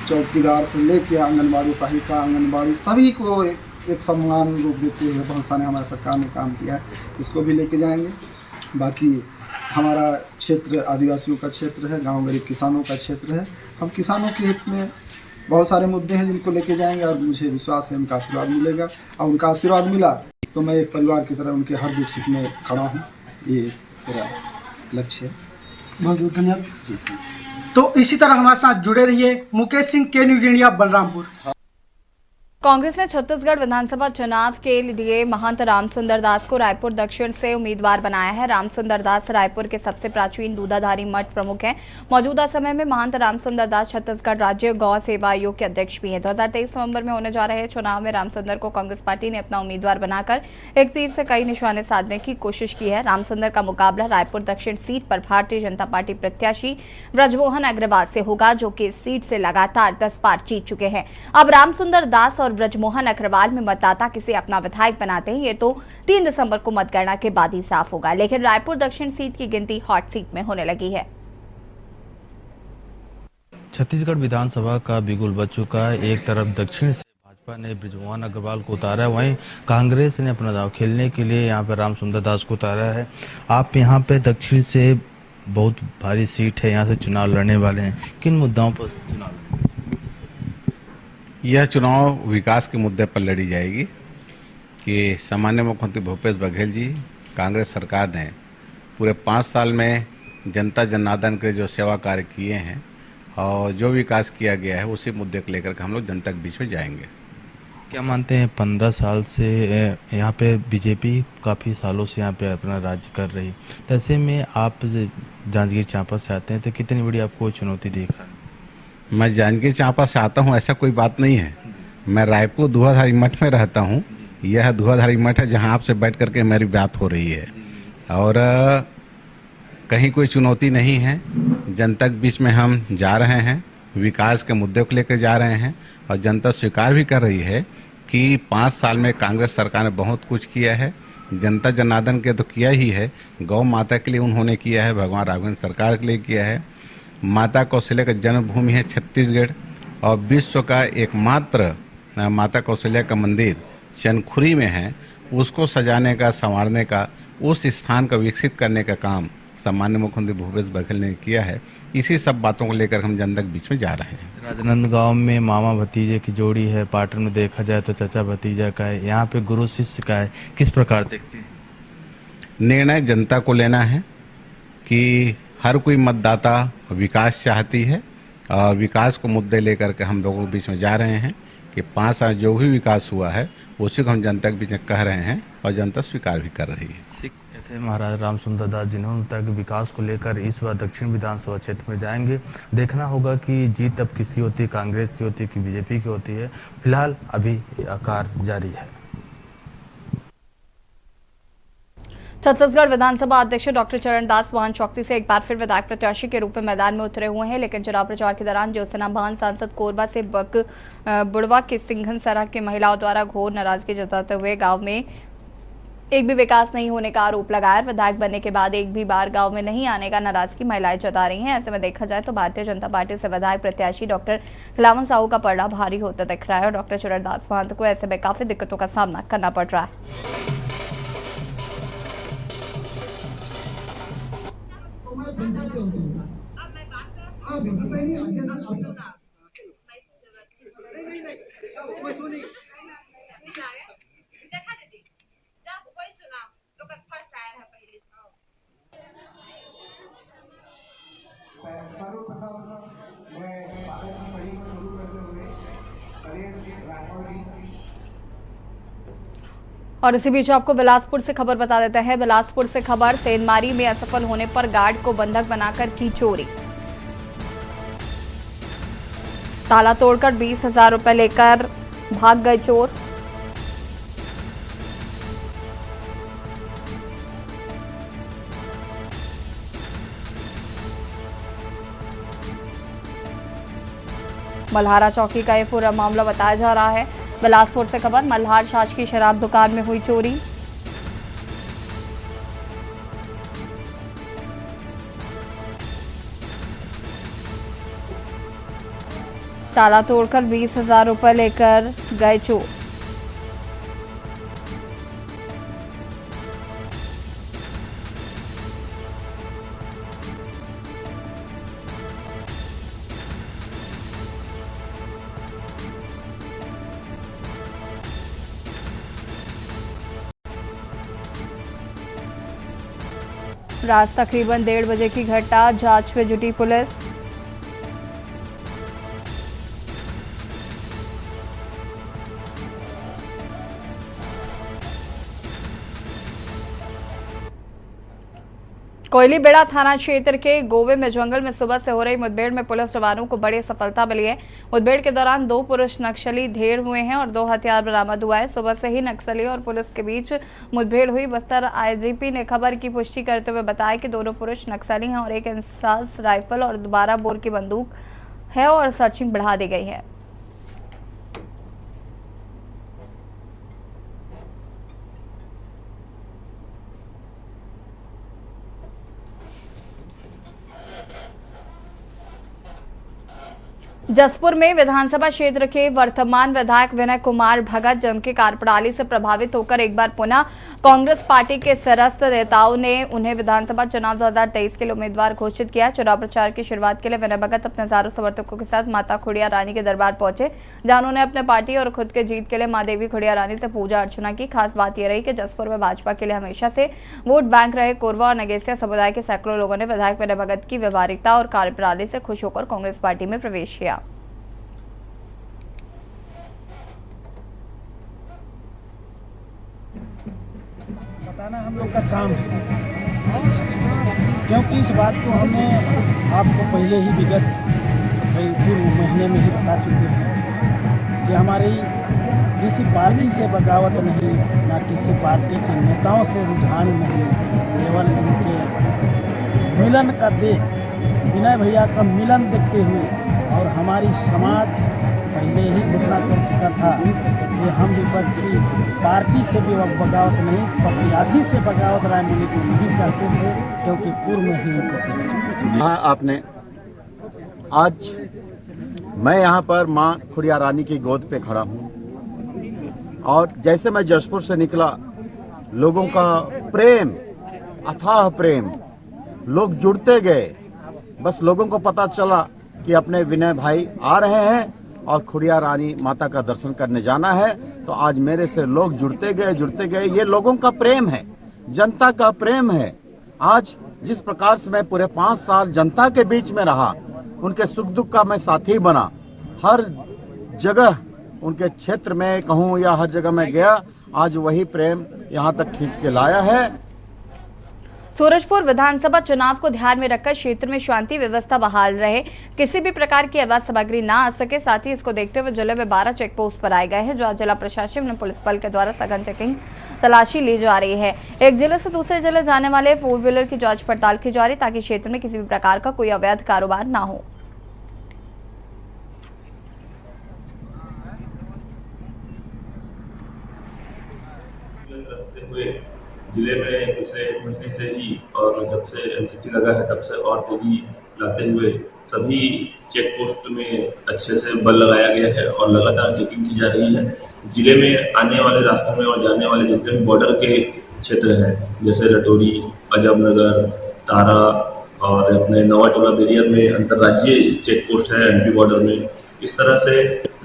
चौकीदार से लेके आंगनबाड़ी सहायिका, आंगनबाड़ी सभी को एक सम्मान रूप देते हुए बहुत सारे हमारे सरकार ने काम किया है। इसको भी लेके जाएंगे। बाकी हमारा क्षेत्र आदिवासियों का क्षेत्र है, गांव गरीब किसानों का क्षेत्र है। हम किसानों के हित में बहुत सारे मुद्दे हैं जिनको लेके जाएंगे और मुझे विश्वास है उनका आशीर्वाद मिलेगा। और उनका आशीर्वाद मिला तो मैं एक परिवार की तरह उनके हर दुख सुख में खड़ा हूँ। ये मेरा लक्ष्य है। बहुत बहुत धन्यवाद जी। तो इसी तरह हमारे साथ जुड़े रहिए। मुकेश सिंह, के न्यूज इंडिया, बलरामपुर। कांग्रेस ने छत्तीसगढ़ विधानसभा चुनाव के लिए महंत रामसुंदर दास को रायपुर दक्षिण से उम्मीदवार बनाया है। रामसुंदर दास रायपुर के सबसे प्राचीन दूधाधारी मठ प्रमुख हैं। मौजूदा समय में महंत रामसुंदर दास छत्तीसगढ़ राज्य गौ सेवा आयोग के अध्यक्ष भी हैं। 2023 नवंबर में होने जा रहे चुनाव में रामसुंदर को कांग्रेस पार्टी ने अपना उम्मीदवार बनाकर एक तीर से कई निशाने साधने की कोशिश की है। रामसुंदर का मुकाबला रायपुर दक्षिण सीट पर भारतीय जनता पार्टी प्रत्याशी ब्रजमोहन अग्रवाल से होगा, जो कि इस सीट से लगातार 10 बार जीत चुके हैं। अब रामसुंदर दास और ब्रजमोहन अग्रवाल में मतदाता किसे अपना विधायक बनाते हैं, ये तो 3 दिसंबर को मतगणना के बाद ही साफ होगा। लेकिन रायपुर दक्षिण सीट की गिनती हॉट सीट में होने लगी है। छत्तीसगढ़ विधानसभा का बिगुल बज चुका है। एक तरफ दक्षिण से भाजपा ने ब्रजमोहन अग्रवाल को उतारा है, वहीं कांग्रेस ने अपना दांव खेलने के लिए यहाँ पर रामसुंदर दास को उतारा है। आप यहाँ पे दक्षिण से बहुत भारी सीट है, यहाँ से चुनाव लड़ने वाले हैं। किन मुद्दाओं पर चुनाव? यह चुनाव विकास के मुद्दे पर लड़ी जाएगी कि सामान्य मुख्यमंत्री भूपेश बघेल जी, कांग्रेस सरकार ने पूरे 5 साल में जनता जनार्दन के जो सेवा कार्य किए हैं और जो विकास किया गया है उसी मुद्दे को लेकर के हम लोग जनता के बीच में जाएंगे। क्या मानते हैं 15 साल से यहाँ पे बीजेपी काफ़ी सालों से यहाँ पे अपना राज्य कर रही, तो ऐसे में आप जांजगीर चांपा से आते हैं तो कितनी बड़ी आपको चुनौती दिख रहा है? मैं जांजगीर चांपा से आता हूँ ऐसा कोई बात नहीं है। मैं रायपुर धुआधारी मठ में रहता हूँ। यह धुआधारी मठ है जहाँ आपसे बैठ करके मेरी बात हो रही है और कहीं कोई चुनौती नहीं है। जनता के बीच में हम जा रहे हैं, विकास के मुद्दे को लेकर जा रहे हैं और जनता स्वीकार भी कर रही है कि 5 साल में कांग्रेस सरकार ने बहुत कुछ किया है। जनता जनार्दन के तो किया ही है, गौ माता के लिए उन्होंने किया है, भगवान राघवेंद्र सरकार के लिए किया है। माता कौशल्या का जन्मभूमि है छत्तीसगढ़ और विश्व का एकमात्र माता कौशल्या का मंदिर चनखुरी में है। उसको सजाने का, संवारने का, उस स्थान को विकसित करने का काम सामान्य मुख्यमंत्री भूपेश बघेल ने किया है। इसी सब बातों को लेकर हम जनता के बीच में जा रहे हैं। राजनांदगांव में मामा भतीजे की जोड़ी है, पाटन में देखा जाए तो चाचा भतीजा का है, यहाँ पे गुरु शिष्य का है। किस प्रकार देखते हैं? निर्णय जनता को लेना है कि हर कोई मतदाता विकास चाहती है और विकास को मुद्दे लेकर के हम लोगों के बीच में जा रहे हैं कि 5 साल जो भी विकास हुआ है उसी को हम जनता के बीच में कह रहे हैं और जनता स्वीकार भी कर रही है। थे महाराज रामसुंदर दास जिन्होंने तक विकास को लेकर इस बार दक्षिण विधानसभा क्षेत्र में जाएंगे। देखना होगा कि जीत अब किसकी होती है, कांग्रेस की होती है कि बीजेपी की होती है। फिलहाल अभी आकार जारी है। छत्तीसगढ़ विधानसभा अध्यक्ष डॉक्टर चरणदास वाहन चौकसी से एक बार फिर विधायक प्रत्याशी के रूप में मैदान में उतरे हुए हैं, लेकिन चुनाव प्रचार के दौरान ज्योत्सना बहन सांसद कोरबा से बुड़वा के सिंघन सरा के महिलाओं द्वारा घोर नाराजगी जताते हुए गांव में एक भी विकास नहीं होने का आरोप लगाया। विधायक बनने के बाद एक भी बार गांव में नहीं आने का नाराजगी महिलाएं जता रही हैं। ऐसे में देखा जाए तो भारतीय जनता पार्टी से विधायक प्रत्याशी डॉक्टर खिलावन साहू का पलड़ा भारी होता दिख रहा है और डॉक्टर चरणदास महंत को ऐसे में काफी दिक्कतों का सामना करना पड़ रहा है। और इसी बीच आपको बिलासपुर से खबर बता देते हैं। बिलासपुर से खबर, सेंधमारी में असफल होने पर गार्ड को बंधक बनाकर की चोरी। ताला तोड़कर 20,000 रुपए लेकर भाग गए चोर। मल्हारा चौकी का ये पूरा मामला बताया जा रहा है। बिलासपुर से खबर, मल्हार शासकीय शराब दुकान में हुई चोरी। ताला तोड़कर 20,000 रुपए लेकर गए चोर। रात तकरीबन 1:30 बजे की घटना, जांच में जुटी पुलिस। कोयलीबेड़ा थाना क्षेत्र के गोवे में जंगल में सुबह से हो रही मुठभेड़ में पुलिस जवानों को बड़ी सफलता मिली है। मुठभेड़ के दौरान 2 पुरुष नक्सली ढेर हुए हैं और 2 हथियार बरामद हुआ है। सुबह से ही नक्सली और पुलिस के बीच मुठभेड़ हुई। बस्तर आईजीपी ने खबर की पुष्टि करते हुए बताया कि दोनों पुरुष नक्सली हैं और एक इंसास राइफल और 12 बोर की बंदूक है और सर्चिंग बढ़ा दी गई है। जसपुर में विधानसभा क्षेत्र के वर्तमान विधायक विनय कुमार भगत, जिनकी कार्यप्रणाली से प्रभावित होकर एक बार पुनः कांग्रेस पार्टी के सरस्त नेताओं ने उन्हें विधानसभा चुनाव 2023 के लिए उम्मीदवार घोषित किया। चुनाव प्रचार की शुरुआत के लिए विनय भगत अपने हजारों समर्थकों के साथ माता खुड़िया रानी के दरबार पहुंचे, जहां उन्होंने अपने पार्टी और खुद के जीत के लिए मां देवी खुड़िया रानी से पूजा अर्चना की। खास बात यह रही कि जसपुर में भाजपा के लिए हमेशा से वोट बैंक रहे कोरवा और नगेसिया समुदाय के सैकड़ों लोगों ने विधायक विनय भगत की व्यवहारिकता और कार्यप्रणाली से खुश होकर कांग्रेस पार्टी में प्रवेश किया। बताना हम लोग का काम है, क्योंकि इस बात को हमने आपको पहले ही विगत कई पूर्व महीने में ही बता चुके हैं कि हमारी किसी पार्टी से बगावत नहीं, ना किसी पार्टी के नेताओं से रुझान नहीं, केवल उनके मिलन का देख, विनय भैया का मिलन देखते हुए और हमारी समाज पहले ही घोषणा कर चुका था कि हम विपक्षी पार्टी से भी बगावत नहीं, प्रत्याशी से बगावत राजनीति को नहीं चाहते थे, क्योंकि पूर्व में ही उनको देख चुके। हाँ, आपने आज मैं यहाँ पर माँ खुड़िया रानी की गोद पे खड़ा हूँ और जैसे मैं जसपुर से निकला, लोगों का प्रेम, अथाह प्रेम, लोग जुड़ते गए। बस लोगों को पता चला कि अपने विनय भाई आ रहे हैं और खुड़िया रानी माता का दर्शन करने जाना है, तो आज मेरे से लोग जुड़ते गए। ये लोगों का प्रेम है, जनता का प्रेम है। आज जिस प्रकार से मैं पूरे 5 साल जनता के बीच में रहा, उनके सुख दुख का मैं साथी बना, हर जगह उनके क्षेत्र में कहूँ या हर जगह मैं गया, आज वही प्रेम यहाँ तक खींच के लाया है। सूरजपुर विधानसभा चुनाव को ध्यान में रखकर क्षेत्र में शांति व्यवस्था बहाल रहे, किसी भी प्रकार की अवैध सामग्री ना आ सके। साथ ही इसको देखते हुए जिले में 12 चेक पोस्ट बनाए गए हैं, जो जिला प्रशासन में पुलिस बल के द्वारा सघन चेकिंग तलाशी ली जा रही है। एक जिले से दूसरे जिले जाने वाले 4 व्हीलर की जांच पड़ताल की जा रही, ताकि क्षेत्र में किसी भी प्रकार का कोई अवैध कारोबार ना हो। जिले में पिछले 1 महीने से ही और जब से एमसीसी लगा है तब से और तेजी लाते हुए सभी चेक पोस्ट में अच्छे से बल लगाया गया है और लगातार चेकिंग की जा रही है। जिले में आने वाले रास्तों में और जाने वाले जितने भी बॉर्डर के क्षेत्र हैं, जैसे रटोरी, अजबनगर, तारा और अपने नवाटोला बेरिया में अंतर्राज्यीय चेक पोस्ट है एमपी बॉर्डर में। इस तरह से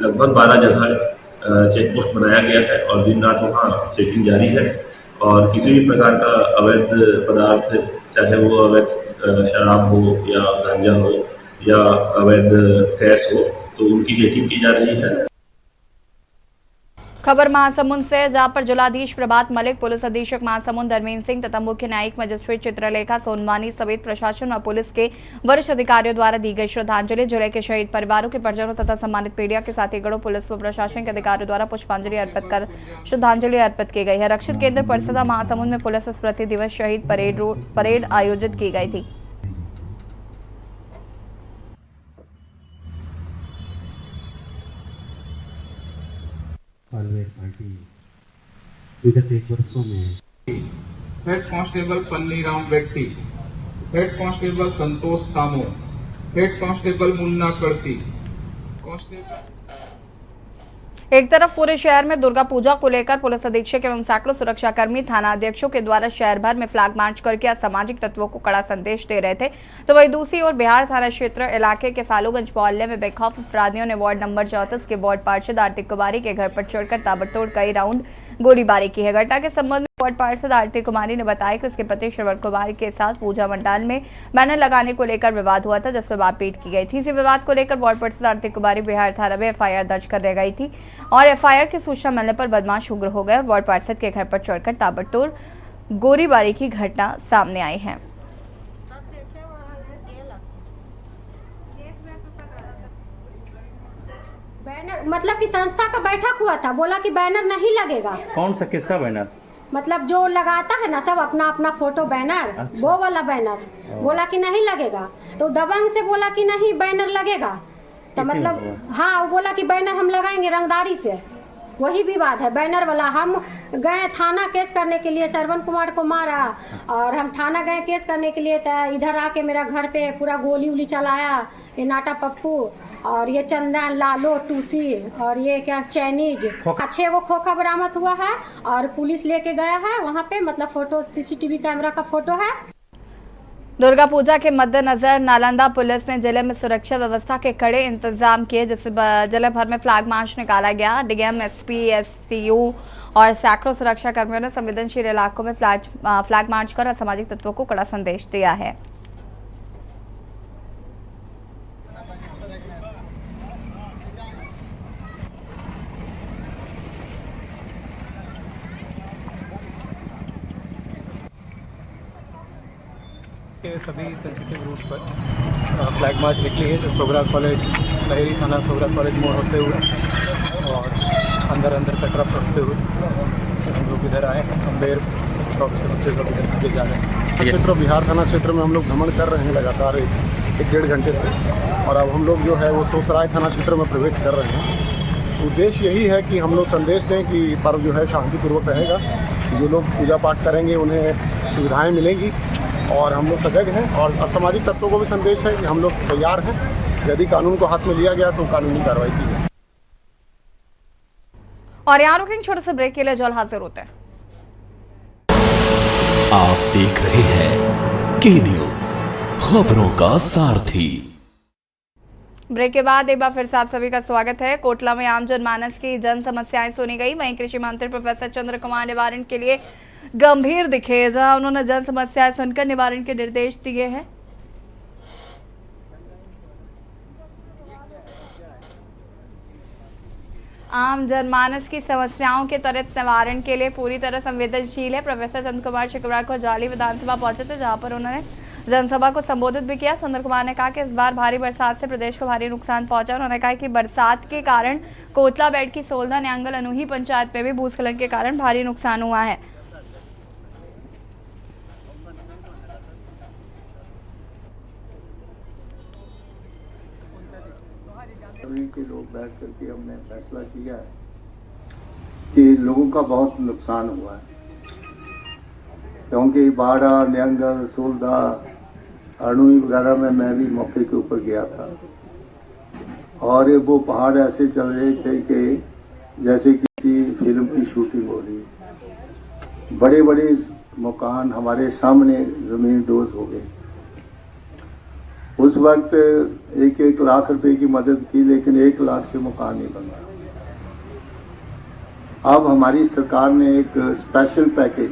लगभग 12 जगह चेक पोस्ट बनाया गया है और दिन रात वहाँ चेकिंग जारी है और किसी भी प्रकार का अवैध पदार्थ, चाहे वो अवैध शराब हो या गांजा हो या अवैध गैस हो, तो उनकी चेकिंग की जा रही है। खबर महासमुंद से, जहां पर जिलाधीश प्रभात मलिक, पुलिस अधीक्षक महासमुंद धर्मेंद्र सिंह तथा मुख्य न्यायिक मजिस्ट्रेट चित्रलेखा सोनवानी समेत प्रशासन व पुलिस के वरिष्ठ अधिकारियों द्वारा दी गई श्रद्धांजलि। जिले के शहीद परिवारों के परिजनों तथा सम्मानित पीडिया के साथ ही गढ़ों पुलिस व प्रशासन के अधिकारियों द्वारा पुष्पांजलि अर्पित कर श्रद्धांजलि अर्पित की गई है। रक्षित केंद्र परिसर महासमुंद में पुलिस स्मृति दिवस शहीद परेड आयोजित की गई थी। कॉलवेट पार्टी विगत 1 वर्षों में head constable Panniram Reddy, head constable Santosh Kamo, head constable Munna Kadti, constable. एक तरफ पूरे शहर में दुर्गा पूजा को लेकर पुलिस अधीक्षक एवं सैकड़ों सुरक्षाकर्मी थाना अध्यक्षों के द्वारा शहर भर में फ्लैग मार्च करके असामाजिक तत्वों को कड़ा संदेश दे रहे थे, तो वहीं दूसरी ओर बिहार थाना क्षेत्र इलाके के सालूगंज मोहल्ले में बेखौफ अपराधियों ने वार्ड नंबर 34 के वार्ड पार्षद आरती कुमारी के घर पर चढ़कर ताबड़तोड़ कई राउंड गोलीबारी की है। घटना के संबंध में वार्ड पार्षद आरती कुमारी ने बताया कि उसके पति श्रवण कुमार के साथ पूजा मंडाल में बैनर लगाने को लेकर विवाद हुआ था, जिसमें मारपीट की गई थी। इसी विवाद को लेकर वार्ड पार्षद आरती कुमारी बिहार थाना में एफआईआर दर्ज कर गई थी और एफआईआर की सूचना मिलने पर बदमाश उग्र हो गए और वार्ड पार्षद के घर पर चढ़कर ताबड़तोड़ गोलीबारी की घटना सामने आई है। बैनर मतलब कि संस्था का बैठक हुआ था, बोला कि बैनर नहीं लगेगा। कौन सा, किसका बैनर? मतलब जो लगाता है ना सब अपना अपना फोटो बैनर, अच्छा। वो वाला बैनर बोला कि नहीं लगेगा, तो दबंग से बोला कि नहीं बैनर लगेगा, तो मतलब हाँ वो बोला कि बैनर हम लगाएंगे रंगदारी से, वही विवाद है बैनर वाला। हम गए थाना केस करने के लिए, श्रवण कुमार को मारा और हम थाना गए केस करने के लिए, तो इधर आके मेरा घर पे पूरा गोली उली चलाया, ये नाटा पप्पू और ये चंदन लालो टूसी और ये क्या चाइनीज 6 गो खोखा बरामद हुआ है और पुलिस लेके गया है वहाँ पे, मतलब फोटो सीसीटीवी कैमरा का फोटो है। दुर्गा पूजा के मद्देनजर नालंदा पुलिस ने जिले में सुरक्षा व्यवस्था के कड़े इंतजाम किए, जिससे जिले भर में फ्लैग मार्च निकाला गया। डीएम, एसपी, एससीयू और सैकड़ों सुरक्षा कर्मियों ने संवेदनशील इलाकों में फ्लैग मार्च कर असामाजिक तत्वों को कड़ा संदेश दिया है। के सभी सेंसिटिव रूट पर फ्लैग मार्च निकली है, जो सोगरा कॉलेज, लहरी थाना सोगरा कॉलेज मोड़ होते हुए और अंदर का तरफ रखते हुए हम लोग इधर आए हैं, अम्बेर चौक से होते हुए इधर आगे जा रहे हैं। क्षेत्र बिहार थाना क्षेत्र में हम लोग भ्रमण कर रहे हैं लगातार 1-1.5 घंटे से, और अब हम लोग जो है वो सोसराय थाना क्षेत्र में प्रवेश कर रहे हैं। उद्देश्य यही है कि हम लोग संदेश दें कि पर्व जो है शांतिपूर्वक रहेगा, जो लोग पूजा पाठ करेंगे उन्हें सुविधाएँ मिलेंगी और हम लोग सजग हैं, और असामाजिक तत्वों को भी संदेश है कि हम लोग तैयार हैं, यदि कानून को हाथ में लिया गया तो कानूनी कार्रवाई की जाए। और यहाँ रुकेंगे छोटे से ब्रेक के लिए, जल्द हाजिर होते हैं। आप देख रहे हैं के न्यूज़, खबरों का सारथी। ब्रेक के बाद एक बार फिर से आप सभी का स्वागत है। कोटला में आम जनमानस की जन समस्याएं सुनी गई, वहीं कृषि मंत्री प्रोफेसर चंद्र कुमार निवारण के लिए गंभीर दिखे, जहां उन्होंने जन समस्याएं सुनकर निवारण के निर्देश दिए हैं। आम जनमानस की समस्याओं के त्वरित निवारण के लिए पूरी तरह संवेदनशील है। प्रोफेसर चंद्र कुमार शुक्रवार को जाली विधानसभा पहुंचे थे, जहां पर उन्होंने जनसभा को संबोधित भी किया। चंद्र कुमार ने कहा कि इस बार भारी बरसात से प्रदेश को भारी नुकसान पहुंचा। उन्होंने कहा कि बरसात के कारण कोटला बेड की सोलधा न्यांगल अनूही पंचायत में भी भूस्खलन के कारण भारी नुकसान हुआ है। के लोग बैठ करके हमने फैसला किया है कि लोगों का बहुत नुकसान हुआ है, क्योंकि बाड़ा, न्यांगल, सोलधा, अणुई वगैरह में मैं भी मौके के ऊपर गया था और वो पहाड़ ऐसे चल रहे थे कि जैसे किसी फिल्म की शूटिंग हो रही। बड़े बड़े मकान हमारे सामने ज़मीन डोज हो गए। उस वक्त 1-1 लाख रुपए की मदद की, लेकिन 1 लाख से मकान नहीं बना। अब हमारी सरकार ने एक स्पेशल पैकेज,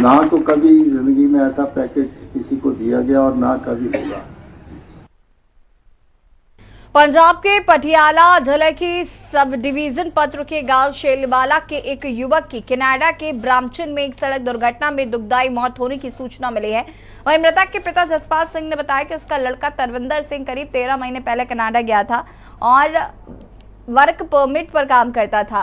ना तो कभी जिंदगी में ऐसा पैकेज किसी को दिया गया और ना कभी होगा। पंजाब के पटियाला जिले की सब डिवीजन पत्र के गांव शेलवाला के एक युवक की कनाडा के ब्राम्पटन में एक सड़क दुर्घटना में दुखदायी मौत होने की सूचना मिली है। वहीं मृतक के पिता जसपाल सिंह ने बताया कि उसका लड़का तरविंदर सिंह करीब 13 महीने पहले कनाडा गया था और वर्क परमिट पर काम करता था।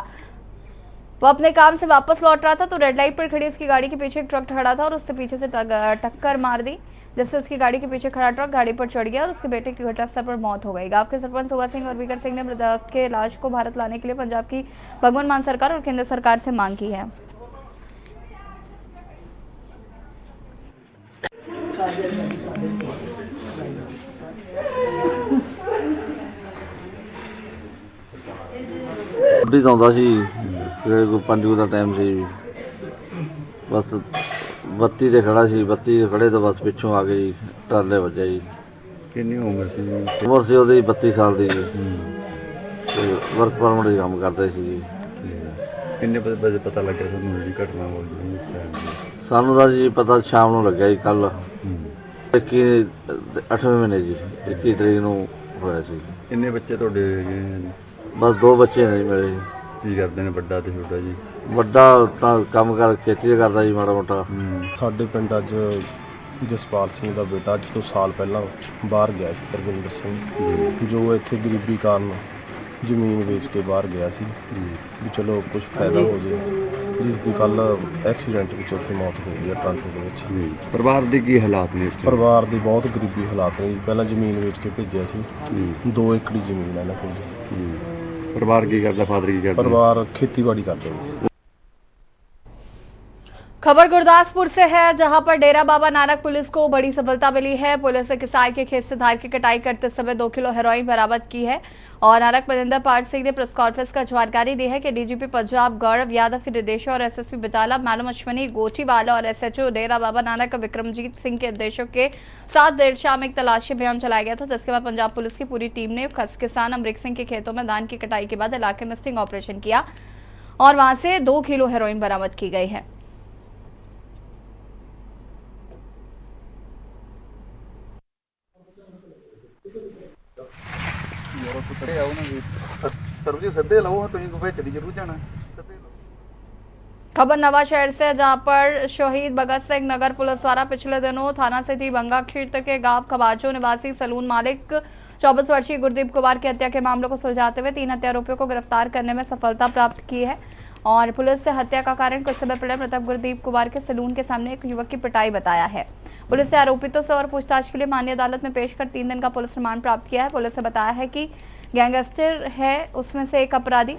वो अपने काम से वापस लौट रहा था तो रेड लाइट पर खड़ी उसकी गाड़ी के पीछे एक ट्रक खड़ा था और उससे पीछे से टक्कर मार दी, जिससे उसकी गाड़ी के पीछे खड़ा ट्रक गाड़ी पर चढ़ गया और उसके बेटे की घटनास्थल पर मौत हो गई। गांव के सरपंच सुगा सिंह और विकर सिंह ने मृतक के लाश को भारत लाने के लिए पंजाब की भगवंत मान सरकार और केंद्र सरकार से मांग की है। ਆਉਂਦਾ ਸੀ ਜਿਹੜੇ ਕੋਈ 5 ਵਜੇ ਦਾ ਟਾਈਮ ਸੀ, ਬਸ ਬੱਤੀ ਤੇ ਖੜਾ ਸੀ, ਬੱਤੀ ਤੇ ਖੜੇ ਤੋਂ ਬਸ ਪਿੱਛੋਂ ਆ ਕੇ ਜੀ ਟਰਾਲੇ ਵੱਜਿਆ ਜੀ। ਕਿੰਨੀ ਉਮਰ ਸੀ? ਉਮਰ ਸੀ ਉਹਦੀ 32 ਸਾਲ ਦੀ ਜੀ, ਤੇ ਵਰਕ ਪਰਮਿਟ ਦੇ ਕੰਮ ਕਰਦੇ ਸੀ ਜੀ। ਕਿੰਨੇ ਵਜੇ ਪਤਾ ਲੱਗਿਆ ਤੁਹਾਨੂੰ ਜਿਹੜੀ ਘਟਨਾ ਹੋ ਗਈ? ਸਾਨੂੰ ਤਾਂ ਜੀ ਪਤਾ ਸ਼ਾਮ ਨੂੰ ਲੱਗਿਆ ਜੀ, ਕੱਲ 8ਵੇਂ ਮਹੀਨੇ ਜੀ 21 ਤਰੀਕ ਨੂੰ ਹੋਇਆ ਸੀ। ਕਿੰਨੇ ਬੱਚੇ ਤੁਹਾਡੇ ਹੈਗੇ? ਬਸ 2 ਬੱਚੇ ਨੇ ਜੀ ਮੇਰੇ ਜੀ। ਕੀ ਕਰਦੇ ਨੇ ਵੱਡਾ ਤੇ ਛੋਟਾ ਜੀ? ਵੱਡਾ ਤਾਂ ਕੰਮ ਕਰ ਖੇਤੀ ਕਰਦਾ ਜੀ ਮਾੜਾ ਮੋਟਾ। ਸਾਡੇ ਪਿੰਡ ਅੱਜ ਜਸਪਾਲ ਸਿੰਘ ਦਾ ਬੇਟਾ ਅੱਜ ਤੋਂ ਸਾਲ ਪਹਿਲਾਂ ਬਾਹਰ ਗਿਆ ਸੀ, ਤਰਵਿੰਦਰ ਸਿੰਘ, ਜੋ ਇੱਥੇ ਗਰੀਬੀ ਕਾਰਨ ਜ਼ਮੀਨ ਵੇਚ ਕੇ ਬਾਹਰ ਗਿਆ ਸੀ ਵੀ ਚਲੋ ਕੁਝ ਫਾਇਦਾ ਹੋ ਜਾਏ, ਜਿਸ ਦੀ ਕੱਲ ਐਕਸੀਡੈਂਟ ਵਿੱਚ ਉੱਥੇ ਮੌਤ ਹੋ ਗਈ ਹੈ ਟਰਾਂਸਫਰ ਦੇ ਵਿੱਚ। ਪਰਿਵਾਰ ਦੇ ਕੀ ਹਾਲਾਤ ਨੇ? ਪਰਿਵਾਰ ਦੇ ਬਹੁਤ ਗਰੀਬੀ ਹਾਲਾਤ ਨੇ। ਪਹਿਲਾਂ ਜ਼ਮੀਨ ਵੇਚ ਕੇ ਭੇਜਿਆ ਸੀ, 2 ਏਕੜ ਜ਼ਮੀਨ ਹੈ ਇਹਨਾਂ ਕੋਲ। ਪਰਿਵਾਰ ਕੀ ਕਰਦਾ? ਫਾਦਰ ਕੀ ਕਰਦਾ? ਪਰਿਵਾਰ ਖੇਤੀਬਾੜੀ ਕਰਦੇ ਨੇ। खबर गुरदासपुर से है, जहां पर डेरा बाबा नानक पुलिस को बड़ी सफलता मिली है। पुलिस ने किसाई के खेत से धान की कटाई करते समय 2 किलो हेरोइन बरामद की है। और नानक मनिंदर पाल सिंह ने प्रेस कॉन्फ्रेंस का जानकारी दी है कि डीजीपी पंजाब गौरव यादव के निर्देशों और एसएसपी बटाला मालूम अश्वनी गोचीवाला और एसएचओ डेरा बाबा नानक विक्रमजीत सिंह के निर्देशों के साथ देर शाम एक तलाशी अभियान चलाया गया था, जिसके बाद पंजाब पुलिस की पूरी टीम ने किसान अमरीक सिंह के खेतों में धान की कटाई के बाद इलाके में स्टिंग ऑपरेशन किया और वहां से 2 किलो हेरोइन बरामद की गई है। खबर नवा शहर से, जहां पर शहीद भगत सिंह नगर पुलिस द्वारा पिछले दिनों थाना सिटी बंगा क्षेत्र के गांव खबाचो निवासी सलून मालिक 24 वर्षीय गुरदीप कुमार की हत्या के मामले को सुलझाते हुए 3 हत्या आरोपियों को गिरफ्तार करने में सफलता प्राप्त की है। और पुलिस से हत्या का कारण कुछ समय पहले मृतक गुरदीप कुमार के सलून के सामने एक युवक की पिटाई बताया है। पुलिस ने आरोपितों से और पूछताछ के लिए माननीय अदालत में पेश कर 3 दिन का पुलिस रिमांड प्राप्त किया है। पुलिस ने बताया है कि गैंगस्टर है उसमें से एक अपराधी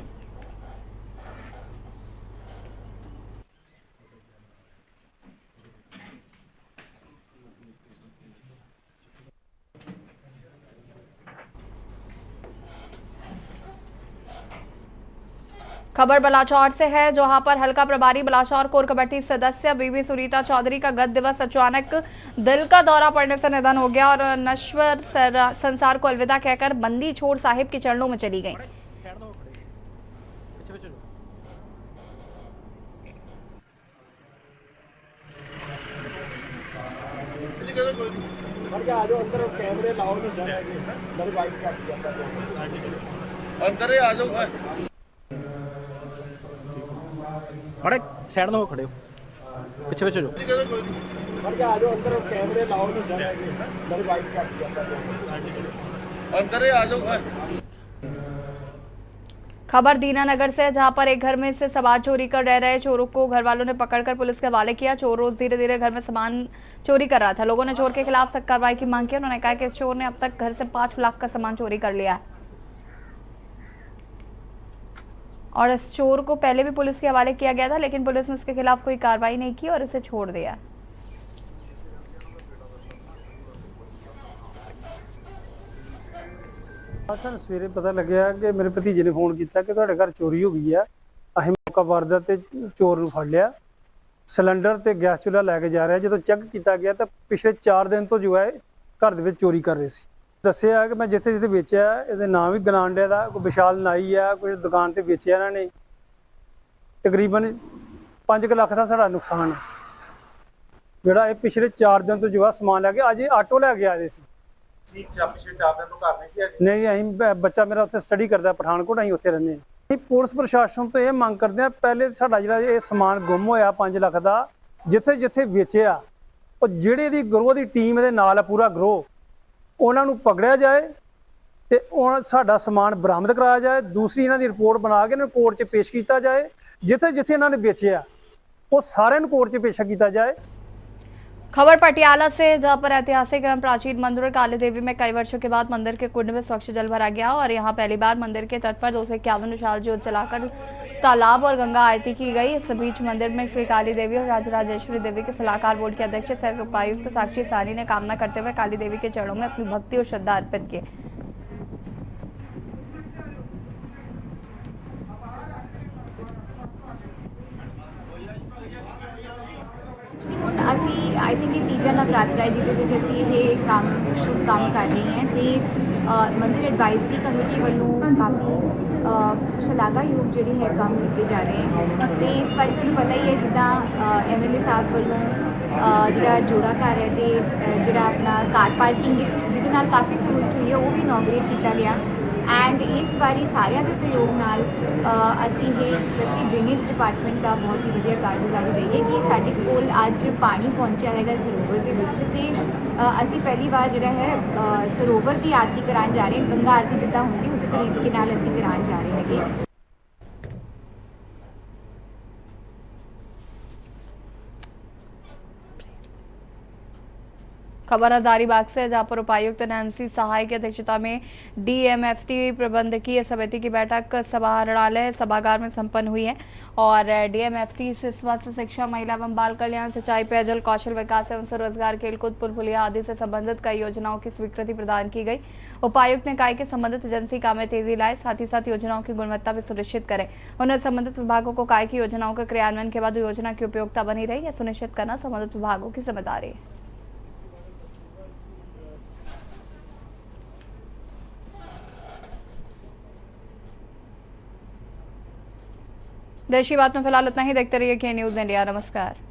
खबर बलाचौर से है, जहां पर हल्का प्रभारी बलाचौर कोर कमेटी सदस्य बीबी सुनीता चौधरी का गत दिवस अचानक दिल का दौरा पड़ने से निधन हो गया और नश्वर संसार को अलविदा कहकर बंदी छोड़ साहिब के चरणों में चली गईं। बड़े साइड में हो खड़े हो, पीछे पीछे खबर दीनानगर से, जहां पर एक घर में से सामान चोरी कर रह रहे चोरों को घर वालों ने पकड़कर पुलिस के हवाले किया। चोर रोज धीरे धीरे घर में सामान चोरी कर रहा था। लोगों ने चोर के खिलाफ सख्त कार्रवाई की मांग की। उन्होंने कहा कि इस चोर ने अब तक घर से 5 लाख का सामान चोरी कर लिया है और इस चोर को पहले भी पुलिस के हवाले किया गया था, लेकिन पुलिस ने इसके खिलाफ कोई कार्रवाई नहीं की और इसे छोड़ दिया। सर सवेरे पता लग्या कि मेरे भतीजे ने फोन किया कि तुहाडे घर चोरी हो गई है। असीं मौका वारदात ते चोर नूं फड़ लिया। सिलेंडर ते गैस चूल्हा लैके जा रहा, जो चैक किया गया तो पिछले 4 दिन तो जो है घर दे विच चोरी कर रहे सी। दस्सिया कि मैं जिथे जिथे बेचिया ये नाम भी गनांडे का, कोई विशाल नाई है, कोई दुकान से बेचिया इन्होंने। तकरीबन 5 लाख का साड़ा नुकसान है जोड़ा ये पिछले 4 दिन तो जो है समान लैके अज आटो लैके आ रहे थे। पिछले 4 दिन तो घर नहीं अं बच्चा मेरा उत्थे स्टडी करता पठानकोट, अं उत्थे रहने। पुलिस प्रशासन तो यह मंग करते हैं पहले साडा जिहड़ा ये समान गुम होया 5 लाख का जिथे जिथे बेचिया और जिहड़ी ग्रोह की टीम ये नाल है पूरा ग्रोह उन्होंने पकड़िया जाए तो साडा समान बरामद कराया जाए। दूसरी इन्हों की रिपोर्ट बना के कोर्ट च पेश किया जाए। जिथे जिथे इन्होंने बेचिया वो सारे कोर्ट च पेश किया जाए। खबर पटियाला से, जहां पर ऐतिहासिक एवं प्राचीन मंदिर काली देवी में कई वर्षों के बाद मंदिर के कुंड में स्वच्छ जल भरा गया और यहां पहली बार मंदिर के तट पर 251 विशाल ज्योत जलाकर तालाब और गंगा आरती की गई। इस बीच मंदिर में श्री काली देवी और राजराजेश्वरी देवी के सलाहकार बोर्ड के अध्यक्ष सह उपायुक्त साक्षी सानी ने कामना करते हुए काली देवी के चरणों में अपनी भक्ति और श्रद्धा अर्पित की। ਅਸੀਂ ਆਈ ਥਿੰਕ ਇਹ ਤੀਜਾ ਨਵਰਾਤਰਾ ਹੈ ਜਿਹਦੇ ਵਿੱਚ ਅਸੀਂ ਇਹ ਸ਼ੁਭ ਕੰਮ ਕਰ ਰਹੇ ਹਾਂ ਤੇ ਮੰਦਿਰ ਐਡਵਾਈਜ਼ਰੀ ਕਮੇਟੀ ਵੱਲੋਂ ਕਾਫੀ ਸ਼ਲਾਘਾਯੋਗ ਜਿਹੜੇ ਹੈ ਕੰਮ ਕੀਤੇ ਜਾ ਰਹੇ ਹੈ ਤੇ ਇਸ ਵਾਰ ਤੁਹਾਨੂੰ ਪਤਾ ਹੀ ਹੈ ਜਿੱਦਾਂ ਐਮਐਲਏ ਸਾਹਿਬ ਵੱਲੋਂ ਜਿਹੜਾ ਜੋੜਾ ਘਰ ਹੈ ਤੇ ਜਿਹੜਾ ਆਪਣਾ ਕਾਰ ਪਾਰਕਿੰਗ ਜਿਹਦੇ ਨਾਲ ਕਾਫੀ ਸਹੂਲਤ ਹੋਈ ਹੈ ਉਹ ਵੀ ਇਨੋਗਰੇਟ ਕੀਤਾ ਗਿਆ ਐਂਡ ਇਸ ਵਾਰੀ ਸਾਰਿਆਂ ਦੇ ਸਹਿਯੋਗ ਨਾਲ ਅਸੀਂ ਇਹ ਸਪੈਸ਼ਲੀ ਡਰੇਨੇਜ ਡਿਪਾਰਟਮੈਂਟ ਦਾ ਬਹੁਤ ਹੀ ਵਧੀਆ ਕਾਰਗੁਜ਼ਾਰੀ ਰਹੀ ਹੈ ਕਿ ਸਾਡੇ ਕੋਲ ਅੱਜ ਪਾਣੀ ਪਹੁੰਚਿਆ ਹੈਗਾ ਸਰੋਵਰ ਦੇ ਵਿੱਚ ਤੇ ਅਸੀਂ ਪਹਿਲੀ ਵਾਰ ਜਿਹੜਾ ਹੈ ਸਰੋਵਰ ਦੀ ਆਰਤੀ ਕਰਾਉਣ ਜਾ ਰਹੇ ਹਾਂ। ਗੰਗਾ ਆਰਤੀ ਜਿੱਦਾਂ ਹੁੰਦੀ ਉਸੇ ਤਰੀਕੇ ਨਾਲ ਅਸੀਂ ਕਰਾਉਣ ਜਾ ਰਹੇ ਹੈਗੇ। खबर हजारीबाग से, जहां पर उपायुक्त नैन्सी सहाय की अध्यक्षता में डीएमएफटी प्रबंधकीय समिति की बैठक समाहरणालय सभागार में संपन्न हुई है और डीएमएफटी से स्वास्थ्य, शिक्षा, महिला एवं बाल कल्याण, सिंचाई, पेयजल, कौशल विकास एवं स्वरोजगार, खेलकूद, पुल पुलिया आदि से संबंधित कई योजनाओं की स्वीकृति प्रदान की गई। उपायुक्त ने कहा कि संबंधित एजेंसी काम में तेजी लाए, साथ ही साथ योजनाओं की गुणवत्ता भी सुनिश्चित करें। उन्होंने संबंधित विभागों को कहा कि योजनाओं के क्रियान्वयन के बाद योजना की उपयोगिता बनी रही, यह सुनिश्चित करना संबंधित विभागों की जिम्मेदारी है। देश की बात में फिलहाल इतना ही। देखते रहिए के न्यूज़ इंडिया। नमस्कार।